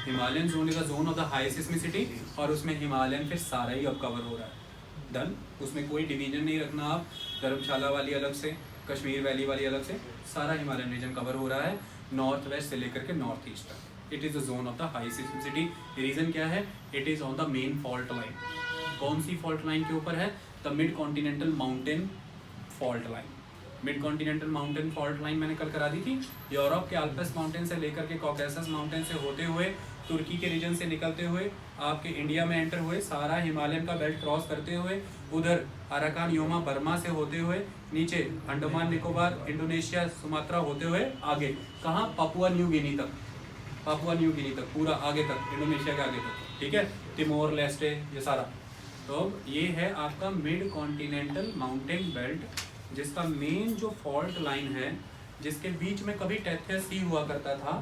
Himalayan zone is the zone of the high सिस्मिसिटी, और उसमें हिमालयन फिर सारा ही अब कवर हो रहा है, डन। उसमें कोई डिवीजन नहीं रखना आप, धर्मशाला वाली अलग से, कश्मीर वैली वाली अलग से, सारा हिमालयन रीजन कवर हो रहा है नॉर्थ वेस्ट से लेकर के नॉर्थ ईस्ट तक। It is the zone of the high सिस्मिसिटी। Reason क्या है? It is on the main fault line. कौन सी फॉल्ट लाइन के ऊपर है? The mid continental mountain fault line. Mid continental mountain fault line मैंने कल करा दी थी। यूरोप के आल्प्स माउंटेन से लेकर के कॉकेसस माउंटेन से होते हुए, तुर्की के रीजन से निकलते हुए आपके इंडिया में एंटर हुए, सारा हिमालयन का बेल्ट क्रॉस करते हुए, उधर अराकान योमा बर्मा से होते हुए नीचे अंडमान निकोबार, इंडोनेशिया, सुमात्रा होते हुए आगे कहाँ? पापुआ न्यू गिनी तक, पापुआ न्यू गिनी तक, पूरा आगे तक, इंडोनेशिया के आगे तक, ठीक है, तिमोर लेस्टे, ये सारा। तो ये है आपका मिड कॉन्टिनेंटल माउंटेन बेल्ट, जिसका मेन जो फॉल्ट लाइन है, जिसके बीच में कभी टेथस सी हुआ करता था,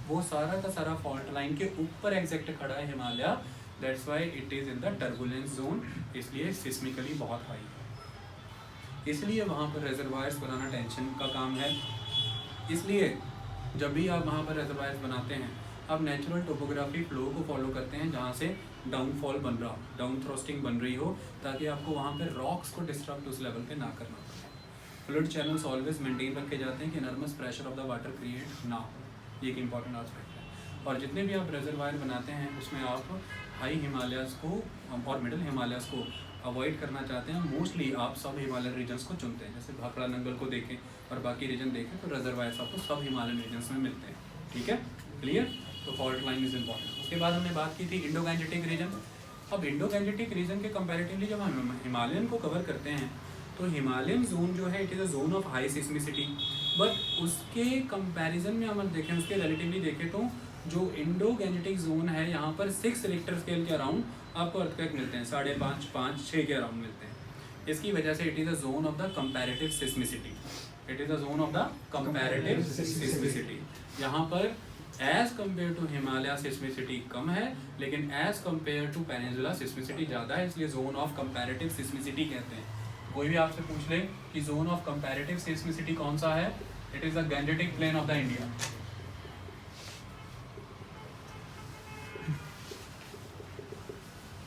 वो सारा का सारा फॉल्ट लाइन के ऊपर एग्जैक्ट खड़ा है Himalaya. That's why it is in the turbulence zone, इसलिए सिस्मिकली बहुत हाई है, इसलिए वहाँ पर रिजर्वायर्स बनाना टेंशन का काम है। इसलिए जब भी आप वहाँ पर रिजर्वायर्स बनाते हैं, आप नेचुरल टोपोग्राफी फ्लो को फॉलो करते हैं, जहाँ से डाउनफॉल बन रहा हो, डाउन थ्रोस्टिंग बन रही हो, ताकि आपको वहाँ पर रॉक्स को डिस्टर्ब उस लेवल पे ना करना पड़े। फ्लूइड चैनल्स ऑलवेज मेंटेन रखे जाते हैं कि enormous pressure of the water create ना हो, ये एक इंपॉर्टेंट एस्पेक्ट है। और जितने भी आप रिजर्वायर बनाते हैं उसमें आप हाई हिमालयाज़ को और मिडिल हिमालयाज़ को अवॉइड करना चाहते हैं, मोस्टली आप सब हिमालयन रीजन्स को चुनते हैं। जैसे भाखड़ा नंगल को देखें और बाकी रीजन देखें तो रिजर्वायर्स आपको सब हिमालयन रीजन्स में मिलते हैं, ठीक है, क्लियर। तो फॉल्ट लाइन इज इम्पॉर्टेंट। उसके बाद हमने बात की थी इंडो गैंजेटिक रीजन। अब इंडो गैंजेटिक रीजन के कंपैरेटिवली जब हम हिमालयन को कवर करते हैं तो हिमालयन जोन जो है it is a zone of high सिस्मिसिटी, but उसके कंपैरिजन में हम देखें, उसके रिलेटिवली देखें तो जो इंडो गैंजेटिक जोन है यहाँ पर 6 रिक्टर स्केल के अराउंड आपको अर्थक्वेक मिलते हैं, 5.5, 5, 6 के अराउंड मिलते हैं। इसकी वजह से it is a zone of the comparative seismicity, it is a zone of the comparative seismicity. यहाँ पर as compare to Himalaya seismicity कम है, लेकिन as compare to peninsula seismicity ज़्यादा है, इसलिए जोन ऑफ कंपैरेटिव सिस्मिसिटी कहते हैं। कोई भी आपसे पूछ ले कि जोन ऑफ कंपैरेटिव सिस्मिसिटी कौन सा है, it is the Gangetic plain of the India.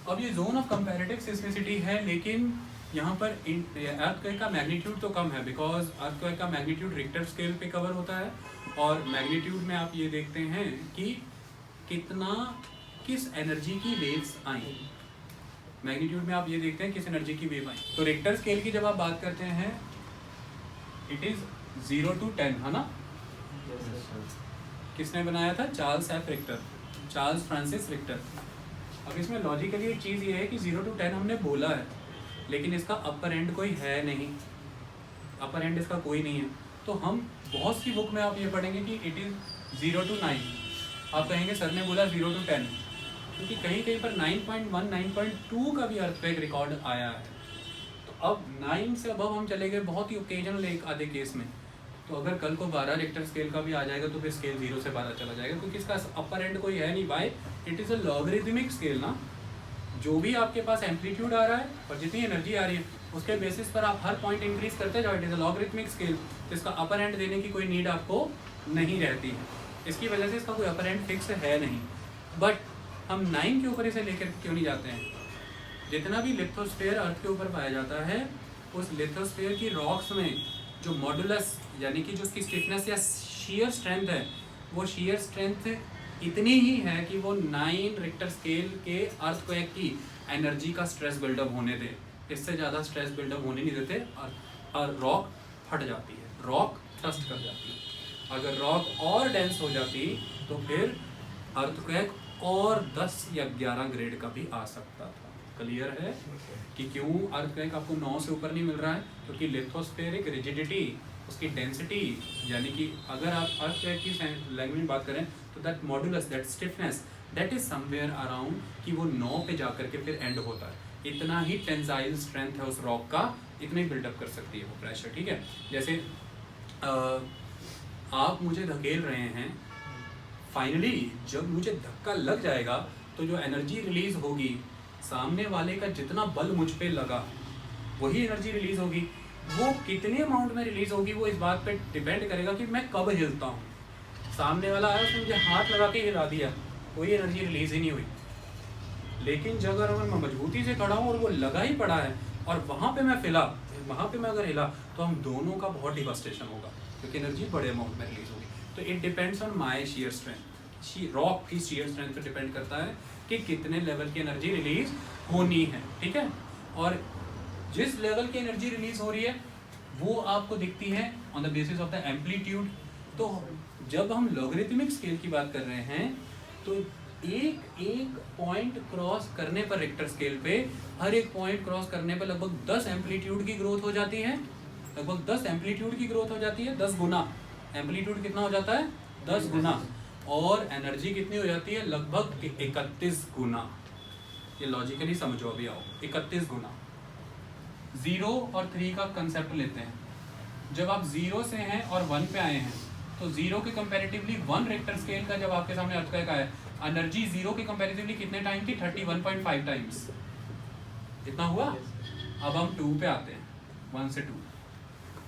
अब ये जोन ऑफ कंपैरेटिव सिस्मिसिटी है, लेकिन यहाँ पर अर्थक्वेक का मैग्नीट्यूड तो कम है, बिकॉज अर्थक्वेक का मैग्नीट्यूड रिक्टर स्केल पे कवर होता है, और मैग्नीट्यूड में आप ये देखते हैं कि किस एनर्जी की वेव्स आई, मैग्नीट्यूड में आप ये देखते हैं किस एनर्जी की वेव आई। तो रिक्टर स्केल की जब आप बात करते हैं इट इज़ 0 to 10, है ना? किसने बनाया था? Charles F Richter, Charles Francis Richter. अब इसमें लॉजिकली एक चीज़ ये है कि 0 to 10 हमने बोला है, लेकिन इसका अपर एंड कोई है नहीं, अपर एंड इसका कोई नहीं है। तो हम बहुत सी बुक में आप ये पढ़ेंगे कि इट इज़ 0 to 9, आप कहेंगे सर ने बोला 0 to 10, क्योंकि कहीं कहीं पर 9.1, 9.2 का भी अर्थक्वेक रिकॉर्ड आया है। तो अब 9 से अब हम चले गए बहुत ही ओकेजनल एक आधे केस में, तो अगर कल को 12 रिक्टर स्केल का भी आ जाएगा तो फिर स्केल 0 से 12 चला जाएगा, क्योंकि इसका अपर एंड कोई है नहीं। By it is a logarithmic scale ना, जो भी आपके पास एम्पलीट्यूड आ रहा है और जितनी एनर्जी आ रही है उसके बेसिस पर आप हर पॉइंट इंक्रीज करते जाओ। It is a logarithmic scale, तो इसका अपर एंड देने की कोई नीड आपको नहीं रहती है, इसकी वजह से इसका कोई अपर एंड फिक्स है नहीं। बट हम 9 के ऊपर इसे लेकर क्यों नहीं जाते हैं? जितना भी लिथोस्फीयर अर्थ के ऊपर पाया जाता है, उस लिथोस्फीयर की रॉक्स में जो मॉडुलस यानी कि जो उसकी स्टिफनेस या शियर स्ट्रेंथ है, वो शियर स्ट्रेंथ इतनी ही है कि वो 9 रिक्टर स्केल के अर्थक्वेक की एनर्जी का स्ट्रेस बिल्डअप होने दे, इससे ज़्यादा स्ट्रेस बिल्डअप होने नहीं देते और रॉक फट जाती है, रॉक ट्रस्ट कर जाती है। अगर रॉक और डेंस हो जाती तो फिर अर्थक्वेक और 10 या 11 ग्रेड का भी आ सकता था। क्लियर है कि क्यों अर्थक्वेक आपको 9 से ऊपर नहीं मिल रहा है? क्योंकि लिथोस्फेरिक रिजिडिटी, उसकी डेंसिटी, यानी कि अगर आप अर्थक्वेक की लैंग्वेज में बात करें तो that modulus, that stiffness, that is somewhere around कि वो 9 पे जाकर के फिर एंड होता है। इतना ही टेंसाइल स्ट्रेंथ है उस रॉक का, इतने बिल्डअप कर सकती है वो प्रेशर, ठीक है। जैसे आप मुझे धकेल रहे हैं, फाइनली जब मुझे धक्का लग जाएगा तो जो एनर्जी रिलीज होगी सामने वाले का जितना बल मुझ पे लगा वही एनर्जी रिलीज होगी। वो कितने अमाउंट में रिलीज होगी वो इस बात पे डिपेंड करेगा कि मैं कब हिलता हूँ। सामने वाला आया उसने मुझे हाथ लगा के हिला दिया, कोई एनर्जी रिलीज ही नहीं हुई। लेकिन जब अगर मैं मजबूती से खड़ा हूँ और वो लगा ही पड़ा है और वहाँ पे मैं फिला, वहाँ पे मैं अगर हिला तो हम दोनों का बहुत डिवास्टेशन होगा क्योंकि एनर्जी बड़े अमाउंट में रिलीज होगी। तो it depends on my shear strength. Rock की शेयर स्ट्रेंथ पे डिपेंड करता है कि कितने लेवल की एनर्जी रिलीज होनी है, ठीक है। और जिस लेवल की एनर्जी रिलीज हो रही है वो आपको दिखती है on the basis of the amplitude. तो जब हम लॉगरिथमिक स्केल की बात कर रहे हैं तो एक एक पॉइंट क्रॉस करने पर रिक्टर स्केल पे हर एक पॉइंट क्रॉस करने पर लगभग 10 एम्पलीट्यूड की ग्रोथ हो जाती है। लगभग 10 एम्पलीट्यूड की ग्रोथ हो जाती है, 10 गुना। एम्पलीट्यूड कितना हो जाता है? 10 गुना। और एनर्जी कितनी हो जाती है? लगभग 31 गुना। ये लॉजिकली समझो, अभी आओ। 31 गुना। 0 और 3 का कंसेप्ट लेते हैं। जब आप 0 से हैं और 1 पे आए हैं तो 0 के कंपैरेटिवली 1 रिक्टर स्केल का जब आपके सामने अर्थक्वेक आया, एनर्जी 0 के कंपैरेटिवली कितने टाइम थी? 31.5 टाइम्स। इतना हुआ। अब हम 2 पे आते हैं, 1 से 2,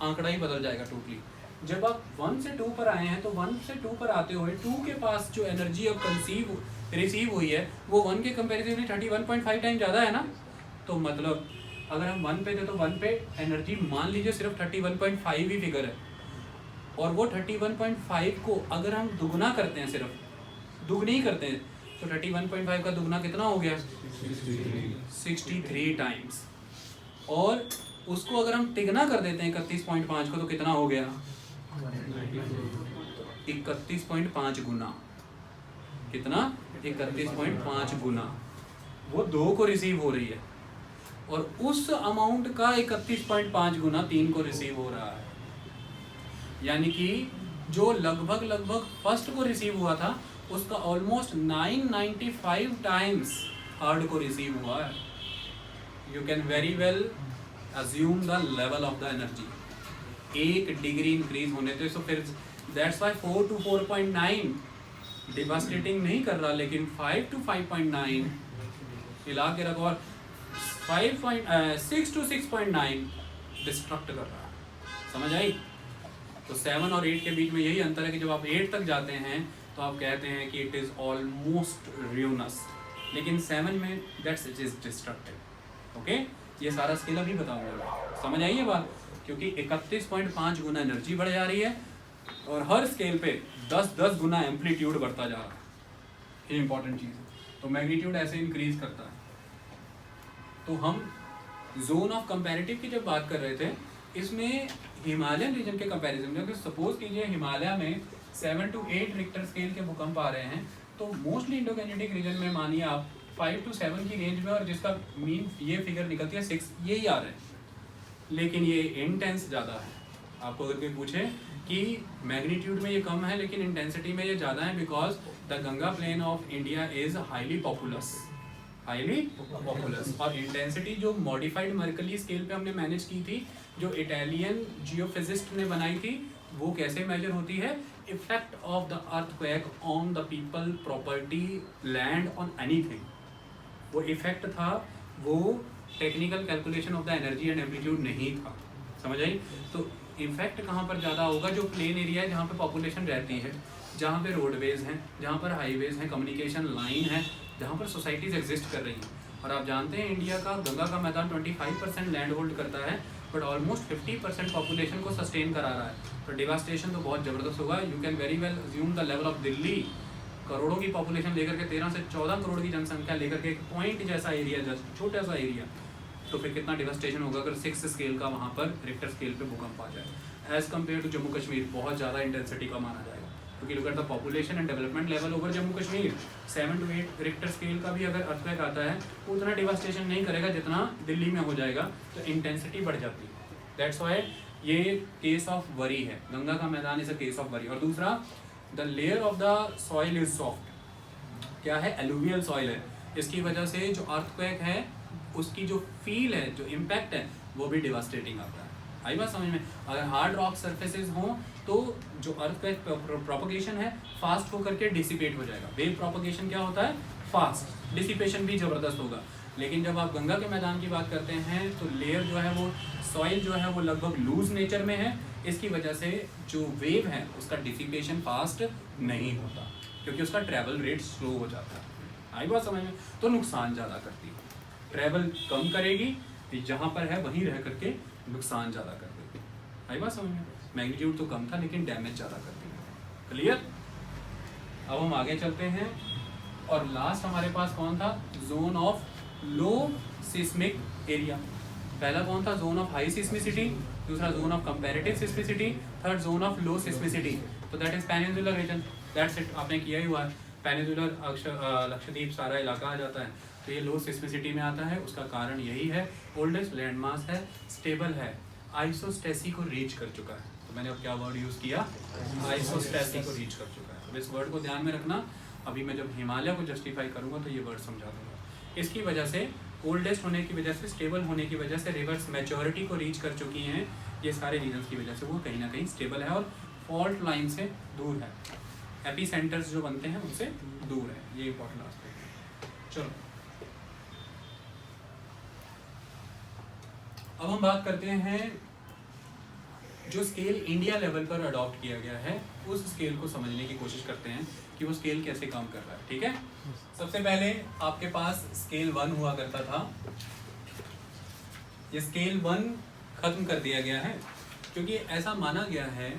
आंकड़ा ही बदल जाएगा टोटली। जब आप 1 से 2 पर आए हैं तो 1 से 2 पर आते हुए 2 के पास जो एनर्जी अब रिसीव हुई है वो 1 के कंपैरेटिवली 31.5 टाइम ज़्यादा है ना। तो मतलब अगर हम 1 पे थे तो 1 पे एनर्जी मान लीजिए सिर्फ 31.5 ही फिगर है, और वो 31.5 को अगर हम दुगना करते हैं, सिर्फ दुगनी ही करते हैं, तो 31.5 का दुगना कितना हो गया? 63 टाइम्स। और उसको अगर हम तिगना कर देते हैं 31.5 को तो कितना हो गया? 31.5 गुना। कितना? 31.5 गुना। वो 2 को रिसीव हो रही है और उस अमाउंट का 31.5 गुना 3 को रिसीव हो रहा है। यानी कि जो लगभग फर्स्ट को रिसीव हुआ था उसका ऑलमोस्ट 995 टाइम्स थर्ड को रिसीव हुआ है। You can very well assume the level of the energy. 1 degree increase होने थे, सो फिर दैट्स वाई 4 to 4.9 डिवास्टेटिंग नहीं कर रहा, लेकिन 5 to 5.9 हिला के रखो, और 6 to 6.9 डिस्ट्रक्ट कर रहा है। समझ आई? तो 7 और 8 के बीच में यही अंतर है कि जब आप 8 तक जाते हैं तो आप कहते हैं कि इट इज़ ऑलमोस्ट रियोनस, लेकिन 7 में that's it is destructive. Okay, ये सारा स्केल अभी बताऊंगा। समझ आई ये बात? क्योंकि 31.5 गुना एनर्जी बढ़ जा रही है और हर स्केल पे 10-10 गुना एम्पलीट्यूड बढ़ता जा रहा है। ये इंपॉर्टेंट चीज़ है। तो मैग्नीट्यूड ऐसे इंक्रीज करता है। तो हम जोन ऑफ कंपैरेटिव की जब बात कर रहे थे, इसमें हिमालयन रीजन के कंपैरिजन में, सपोज कीजिए हिमालय में 7 to 8 रिक्टर स्केल के भूकंप आ रहे हैं, तो मोस्टली इंडोगैनेटिक रीजन में मानिए आप 5 to 7 की रेंज में, और जिसका मीन ये फिगर निकलती है 6, यही आ रहे हैं। लेकिन ये इंटेंस ज़्यादा है। आपको अगर कोई पूछे कि मैग्नीट्यूड में ये कम है लेकिन इंटेंसिटी में ये ज़्यादा है, because the Ganga plain of India is highly populous. और इंटेंसिटी जो मॉडिफाइड मर्कली स्केल पे हमने मैनेज की थी, जो इटालियन जियोफिजिस्ट ने बनाई थी, वो कैसे मेजर होती है? Effect of the earthquake on the people, property, land, on anything. वो इफेक्ट था, वो technical calculation of the energy and amplitude नहीं था। समझ आई? तो इफेक्ट कहाँ पर ज़्यादा होगा? जो प्लेन एरिया है जहाँ पे पॉपुलेशन रहती है, जहाँ पे रोडवेज हैं, जहाँ पर हाईवेज हैं, कम्युनिकेशन लाइन है, जहाँ पर सोसाइटीज़ एग्जिस्ट कर रही हैं। और आप जानते हैं इंडिया का गंगा का मैदान 25% लैंड होल्ड करता है, बट ऑलमोस्ट 50% पॉपुलेशन को सस्टेन करा रहा है। तो डिवास्टेशन तो बहुत ज़बरदस्त होगा। You can very well assume the level of Delhi, करोड़ों की पॉपुलेशन लेकर के 13 से 14 करोड़ की जनसंख्या लेकर के एक पॉइंट जैसा एरिया, जस्ट छोटा सा एरिया, तो फिर कितना डिवास्टेशन होगा अगर 6 स्केल का वहाँ पर रिक्टर स्केल पे भूकंप आ जाए। As compare to Jammu Kashmir बहुत ज़्यादा इंटेंसिटी का माना जाएगा, क्योंकि look at the population and development level over Jammu Kashmir. 7 to 8 Richter scale का भी अगर अर्थक्वेक आता है तो उतना डिवास्टेशन नहीं करेगा जितना दिल्ली में हो जाएगा, तो इंटेंसिटी बढ़ जाती है। दैट्स वाई ये केस ऑफ वरी है। गंगा का मैदान is a case of worry. और दूसरा, the layer of the soil is soft. क्या है? एलुवियल सॉइल है। इसकी वजह से जो अर्थक्वेक है उसकी जो फील है, जो इम्पैक्ट है, वो भी डिवास्टेटिंग आता है। आई बात समझ में? अगर हार्ड रॉक सर्फेसेज हों तो जो अर्थक्वेक प्रोपगेशन है फास्ट होकर के डिसिपेट हो जाएगा। वेव प्रोपगेशन क्या होता है? फास्ट। डिसिपेशन भी ज़बरदस्त होगा। लेकिन जब आप गंगा के मैदान की बात करते हैं तो लेयर जो है वो सॉइल जो है वो लगभग लूज नेचर में है, इसकी वजह से जो वेव है उसका डिसिपेशन फास्ट नहीं होता क्योंकि उसका ट्रैवल रेट स्लो हो जाता है। आई बात समझ में? तो नुकसान ज़्यादा करती है, ट्रैवल कम करेगी, जहाँ पर है वहीं रह करके नुकसान ज़्यादा कर देगी। आई बात समझ में? मैग्नीट्यूड तो कम था लेकिन डैमेज ज़्यादा करती है। क्लियर? अब हम आगे चलते हैं और लास्ट हमारे पास कौन था? Zone of low seismic area. पहला कौन था? जोन ऑफ हाई सिस्मिसिटी, दूसरा zone of comparative seismicity, third zone of low seismicity. तो that is peninsular region. That's it, आपने किया ही हुआ है। पेनिनसुलर लक्षद्वीप सारा इलाका आ जाता है, तो ये लो सिस्मिसिटी में आता है। उसका कारण यही है, ओल्डेस्ट लैंड मास है, स्टेबल है, आइसोस्टेसी को रीच कर चुका है। तो मैंने अब क्या वर्ड यूज़ किया? आइसोस्टेसी को रीच कर चुका है। अब इस वर्ड को ध्यान में रखना, अभी मैं जब हिमालय को जस्टिफाई करूँगा तो ये वर्ड समझा दूंगा। इसकी वजह से, ओल्डेस्ट होने की वजह से, स्टेबल होने की वजह से, रिवर्स मैच्योरिटी को रीच कर चुकी हैं, ये सारे रीजन्स की वजह से वो कहीं ना कहीं स्टेबल है और फॉल्ट लाइन से दूर है, एपी सेंटर्स जो बनते हैं उनसे दूर है। ये इंपॉर्टेंट एस्पेक्ट है। चलो अब हम बात करते हैं जो स्केल इंडिया लेवल पर अडॉप्ट किया गया है, उस स्केल को समझने की कोशिश करते हैं कि वो स्केल कैसे काम कर रहा है। ठीक है, सबसे पहले आपके पास स्केल 1 हुआ करता था। ये स्केल 1 खत्म कर दिया गया है क्योंकि ऐसा माना गया है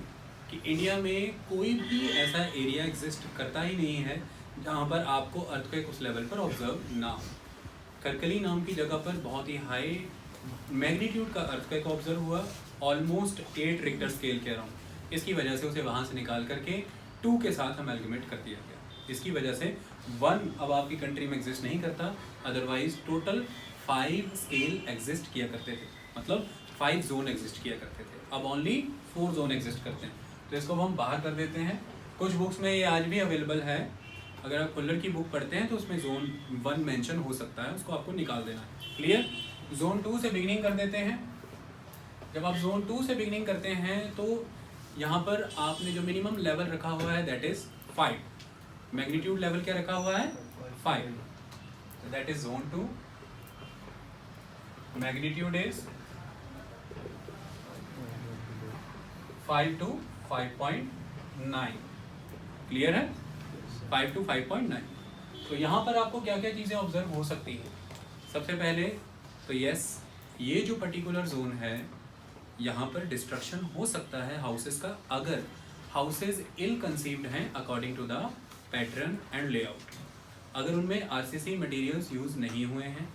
कि इंडिया में कोई भी ऐसा एरिया एग्जिस्ट करता ही नहीं है जहाँ पर आपको अर्थक्वेक उस लेवल पर ऑब्जर्व ना हो। करकली नाम की जगह पर बहुत ही हाई मैग्नीट्यूड का अर्थक्वेक ऑब्जर्व हुआ, ऑलमोस्ट 8 रिक्टर स्केल कह रहा हूँ। इसकी वजह से उसे वहाँ से निकाल करके 2 के साथ अमेलगमेट कर दिया गया। इसकी वजह से 1 अब आपकी कंट्री में एग्जिस्ट नहीं करता, अदरवाइज टोटल 5 स्केल एग्जिस्ट किया करते थे, मतलब 5 जोन एग्जिस्ट किया करते थे। अब ओनली 4 जोन एग्जिस्ट करते हैं, तो इसको हम बाहर कर देते हैं। कुछ बुक्स में ये आज भी अवेलेबल है, अगर आप खुल्लर की बुक पढ़ते हैं तो उसमें जोन 1 मेंशन हो सकता है, उसको आपको निकाल देना है। क्लियर? जोन 2 से बिगिनिंग कर देते हैं। जब आप जोन 2 से बिगिनिंग करते हैं तो यहाँ पर आपने जो मिनिमम लेवल रखा हुआ है दैट इज 5। मैग्नीट्यूड लेवल क्या रखा हुआ है? 5। तो that is zone 2। Magnitude is 5 to 5.9। Clear है? 5 to 5.9। तो यहाँ पर आपको क्या क्या चीज़ें ऑब्जर्व हो सकती हैं? सबसे पहले तो यस, ये जो पर्टिकुलर जोन है यहाँ पर डिस्ट्रक्शन हो सकता है हाउसेस का, अगर हाउसेस इल कंसीव्ड हैं according to the pattern and layout. अगर उनमें आरसीसी मटेरियल्स यूज़ नहीं हुए हैं,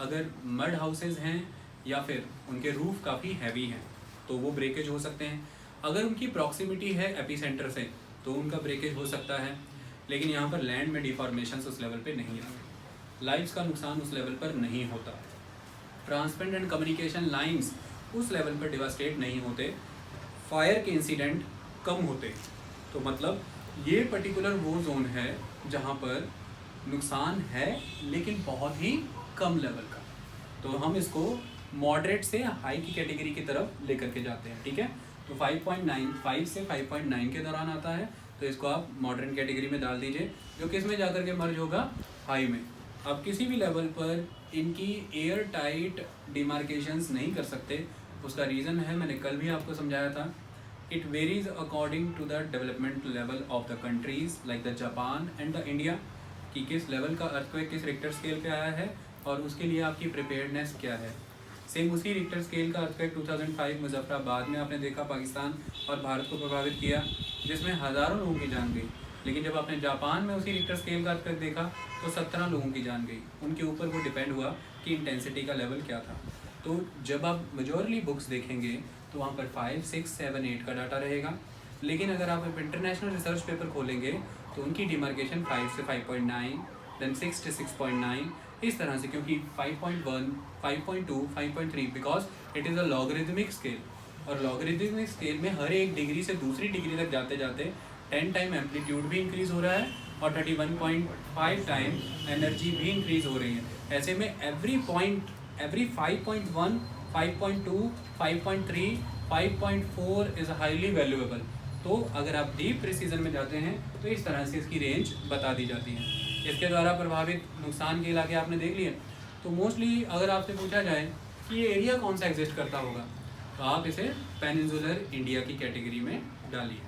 अगर मड हाउसेस हैं या फिर उनके रूफ काफ़ी हैवी हैं तो वो ब्रेकेज हो सकते हैं। अगर उनकी प्रॉक्सिमिटी है एपीसेंटर से तो उनका ब्रेकेज हो सकता है, लेकिन यहाँ पर लैंड में डिफॉर्मेशंस उस लेवल पे नहीं आते, लाइफ्स का नुकसान उस लेवल पर नहीं होता, ट्रांसपोर्ट एंड कम्युनिकेशन लाइंस उस लेवल पर डिवास्टेट नहीं होते, फायर के इंसिडेंट कम होते। तो मतलब ये पर्टिकुलर वो जोन है जहाँ पर नुकसान है लेकिन बहुत ही कम लेवल का, तो हम इसको मॉडरेट से हाई की कैटेगरी की तरफ लेकर के जाते हैं। ठीक है, तो 5.95 से 5.9 के दौरान आता है, तो इसको आप मॉडर्न कैटेगरी में डाल दीजिए, जो कि इसमें जाकर के मर्ज होगा हाई में। आप किसी भी लेवल पर इनकी एयर टाइट डिमार्केशंस नहीं कर सकते। उसका रीज़न है, मैंने कल भी आपको समझाया था, it varies according to the development level of the countries like the Japan and the India, कि किस लेवल का अर्थक्वेक किस रिक्टर स्केल पे आया है और उसके लिए आपकी प्रिपेयर्डनेस क्या है। सेम उसी रिक्टर स्केल का अर्थक्वेक 2005 मुजफ्फराबाद में आपने देखा, पाकिस्तान और भारत को प्रभावित किया, जिसमें हज़ारों लोगों की जान गई। लेकिन जब आपने जापान में उसी रिक्टर स्केल का अर्थक्वेक देखा तो 17 लोगों की जान गई। उनके ऊपर वो डिपेंड हुआ कि इंटेंसिटी का लेवल क्या था। तो जब आप मेजॉरली बुक्स देखेंगे तो वहाँ पर 5, 6, 7, 8 का डाटा रहेगा, लेकिन अगर आप इंटरनेशनल रिसर्च पेपर खोलेंगे तो उनकी डिमार्केशन 5 से 5.9, देन 6 से 6.9, इस तरह से, क्योंकि 5.1, 5.2, 5.3 because it is a logarithmic scale, और लॉगरिदमिक स्केल में हर एक डिग्री से दूसरी डिग्री तक जाते जाते 10 टाइम एम्पलीट्यूड भी इंक्रीज़ हो रहा है और 31.5 टाइम एनर्जी भी इंक्रीज़ हो रही है। ऐसे में एवरी 5.1, 5.2, 5.3, 5.4 इज़ हाईली वैल्यूएबल। तो अगर आप डीप प्रिसीजन में जाते हैं तो इस तरह से इसकी रेंज बता दी जाती है। इसके द्वारा प्रभावित नुकसान के इलाके आपने देख लिए। तो मोस्टली अगर आपसे पूछा जाए कि ये एरिया कौन सा एग्जिस्ट करता होगा, तो आप इसे पेनिनसुलर इंडिया की कैटेगरी में डालिए।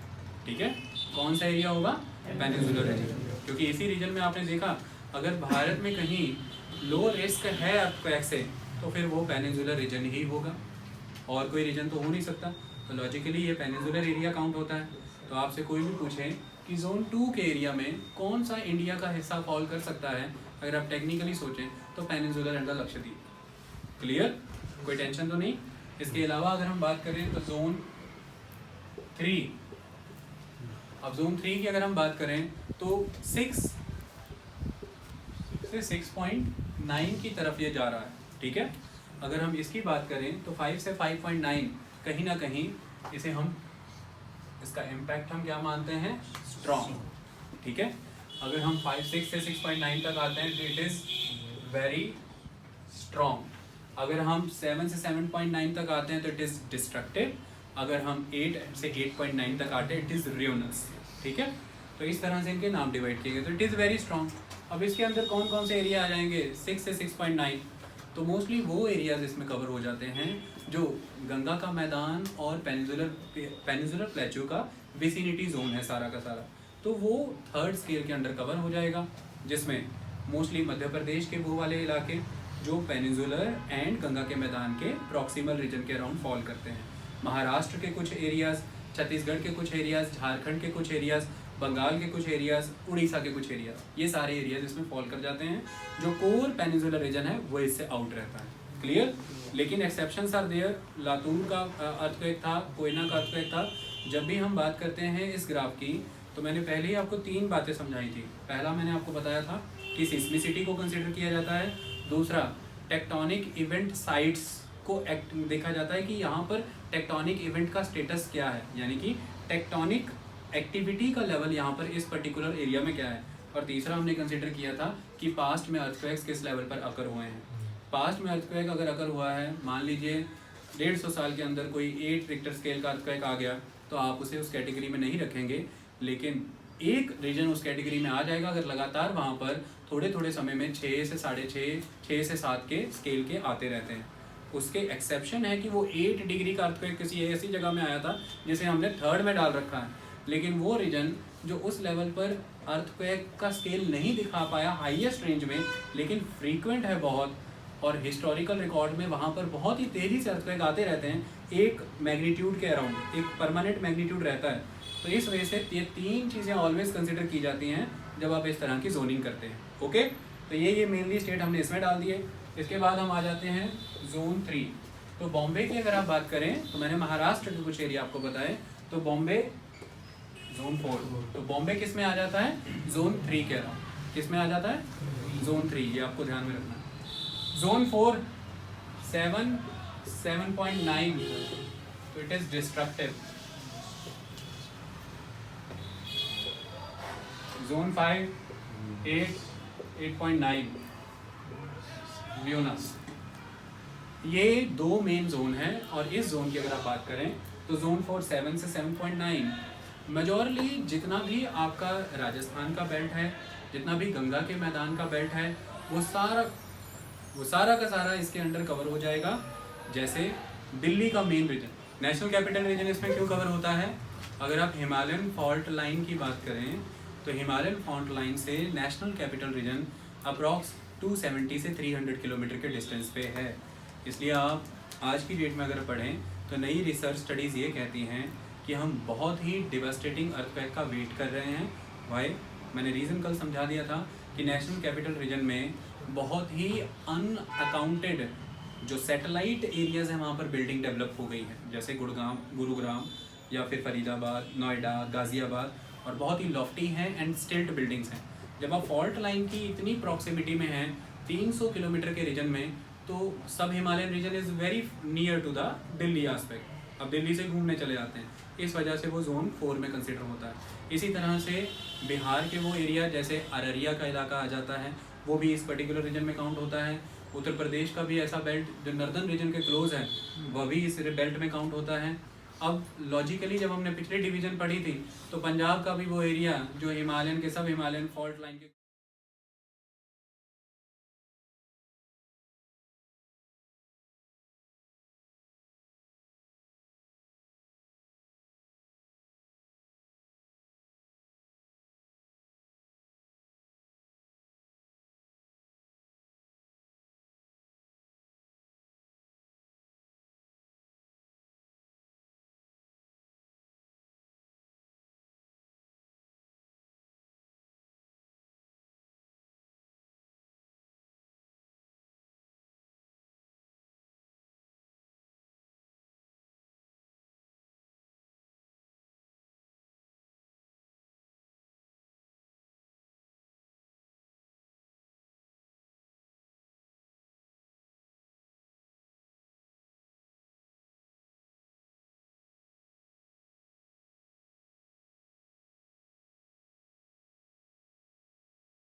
ठीक है, कौन सा एरिया होगा? पेनिनसुलर रीजन, क्योंकि इसी रीजन में आपने देखा अगर भारत में कहीं लो रिस्क है अर्थक्वेक से तो फिर वो पेनिनसुलर रीजन ही होगा, और कोई रीजन तो हो नहीं सकता। तो लॉजिकली ये पेनिनसुलर एरिया काउंट होता है। तो आपसे कोई भी पूछे कि जोन 2 के एरिया में कौन सा इंडिया का हिस्सा फॉल कर सकता है, अगर आप टेक्निकली सोचें तो peninsular and the Lakshadweep. Clear, कोई टेंशन तो नहीं। इसके अलावा अगर हम बात करें तो जोन 3, अब जोन 3 की अगर हम बात करें तो 6 से 6.9 की तरफ ये जा रहा है। ठीक है, अगर हम इसकी बात करें तो 5 से 5.9 कहीं ना कहीं इसे हम, इसका इम्पैक्ट हम क्या मानते हैं? स्ट्रॉन्ग। ठीक है, अगर हम 6 से 6.9 तक आते हैं तो इट इज़ वेरी स्ट्रॉन्ग। अगर हम 7 से 7.9 तक आते हैं तो इट इज़ डिस्ट्रक्टिव। अगर हम 8 से 8.9 तक आते हैं इट इज़ रियोनस। ठीक है, तो इस तरह से इनके नाम डिवाइड किए गए, तो इट इज़ वेरी स्ट्रॉन्ग। अब इसके अंदर कौन कौन से एरिया आ जाएंगे? 6 से 6.9, तो मोस्टली वो एरियाज इसमें कवर हो जाते हैं जो गंगा का मैदान और पेनिनसुलर प्लेट्यू का विसिनिटी जोन है सारा का सारा, तो वो 3rd स्केल के अंडर कवर हो जाएगा, जिसमें मोस्टली मध्य प्रदेश के वो वाले इलाके जो पेनिनसुलर एंड गंगा के मैदान के प्रॉक्सिमल रीजन के अराउंड फॉल करते हैं, महाराष्ट्र के कुछ एरियाज़, छत्तीसगढ़ के कुछ एरियाज़, झारखंड के कुछ एरियाज़, बंगाल के कुछ एरियाज़, उड़ीसा के कुछ एरियाज़, ये सारे एरियाज़ इसमें फॉल कर जाते हैं। जो कोर पेनिनसुलर रीजन है वो इससे आउट रहता है। क्लियर, लेकिन एक्सेप्शंस आर देयर। लातूर का अर्थक्वेक था, कोयना का अर्थक्वेक था। जब भी हम बात करते हैं इस ग्राफ की तो मैंने पहले ही आपको 3 बातें समझाई थी। पहला मैंने आपको बताया था कि सिस्मिसिटी को कंसिडर किया जाता है। दूसरा, टेक्टोनिक इवेंट साइट्स को देखा जाता है कि यहाँ पर टेक्टोनिक इवेंट का स्टेटस क्या है, यानी कि टेक्टोनिक एक्टिविटी का लेवल यहाँ पर इस पर्टिकुलर एरिया में क्या है। और तीसरा हमने कंसिडर किया था कि पास्ट में अर्थक्वेक्स किस लेवल पर अकर हुए हैं। पास्ट में अर्थक्वेक अगर अकर हुआ है, मान लीजिए 150 साल के अंदर कोई 8 रिक्टर स्केल का अर्थक्वेक आ गया, तो आप उसे उस कैटेगरी में नहीं रखेंगे, लेकिन एक रीजन उस कैटेगरी में आ जाएगा अगर लगातार वहाँ पर थोड़े थोड़े समय में 6 से 6.5, 6 से 7 के स्केल के आते रहते हैं। उसके एक्सेप्शन है कि वो 8 डिग्री का अर्थक्वेक किसी ऐसी जगह में आया था जिसे हमने 3rd में डाल रखा है, लेकिन वो रीजन जो उस लेवल पर अर्थक्वेक का स्केल नहीं दिखा पाया हाईएस्ट रेंज में, लेकिन फ्रीक्वेंट है बहुत, और हिस्टोरिकल रिकॉर्ड में वहाँ पर बहुत ही तेज़ी से अर्थक्वेक आते रहते हैं, एक मैग्नीट्यूड के अराउंड, एक परमानेंट मैग्नीट्यूड रहता है। तो इस वजह से ये 3 चीज़ें ऑलवेज कंसिडर की जाती हैं जब आप इस तरह की जोनिंग करते हैं। ओके, तो ये मेनली स्टेट हमने इसमें डाल दिए। इसके बाद हम आ जाते हैं जोन 3। तो बॉम्बे की अगर आप बात करें तो मैंने महाराष्ट्र के कुछ एरिया आपको बताए, तो बॉम्बे जोन 4, तो बॉम्बे किस में आ जाता है? जोन 3 कह रहा हूँ, किस में आ जाता है? जोन 3, ये आपको ध्यान में रखना है। जोन 4 7.9, तो it is destructive. Zone 5 8.9 Buenos. ये 2 मेन जोन हैं, और इस जोन की अगर आप बात करें तो जोन 4 7 से 7.9 मेजॉरली जितना भी आपका राजस्थान का बेल्ट है, जितना भी गंगा के मैदान का बेल्ट है, वो सारा का सारा इसके अंडर कवर हो जाएगा। जैसे दिल्ली का main region, national capital region इसमें क्यों कवर होता है? अगर आप हिमालयन फॉल्ट लाइन की बात करें तो हिमालयन फॉल्ट लाइन से नेशनल कैपिटल रीजन अप्रॉक्स 270 से 300 किलोमीटर के डिस्टेंस पे है। इसलिए आप आज की डेट में अगर पढ़ें तो नई रिसर्च स्टडीज़ ये कहती हैं कि हम बहुत ही डिवास्टेटिंग अर्थक्वेक का वेट कर रहे हैं। वाई? मैंने रीज़न कल समझा दिया था कि नेशनल कैपिटल रीजन में बहुत ही अनअकाउंटेड जो सैटेलाइट एरियाज़ हैं वहाँ पर बिल्डिंग डेवलप हो गई है, जैसे गुरुग्राम या फिर फरीदाबाद, नोएडा, गाज़ियाबाद, और बहुत ही लॉफ्टी हैं एंड स्टिल्ट बिल्डिंग्स हैं। जब आप फॉल्ट लाइन की इतनी प्रॉक्सिमिटी में हैं 300 किलोमीटर के रीजन में, तो सब Himalayan region is very near to the Delhi aspect. अब दिल्ली से घूमने चले जाते हैं, इस वजह से वो जोन 4 में कंसिडर होता है। इसी तरह से बिहार के वो एरिया जैसे अररिया का इलाका आ जाता है, वो भी इस पर्टिकुलर रीजन में काउंट होता है। उत्तर प्रदेश का भी ऐसा बेल्ट जो नर्दर्न रीजन के क्लोज है, वह भी इस बेल्ट में काउंट होता है। अब लॉजिकली जब हमने पिछले डिवीजन पढ़ी थी तो पंजाब का भी वो एरिया जो हिमालयन के सब हिमालयन फॉल्ट लाइन के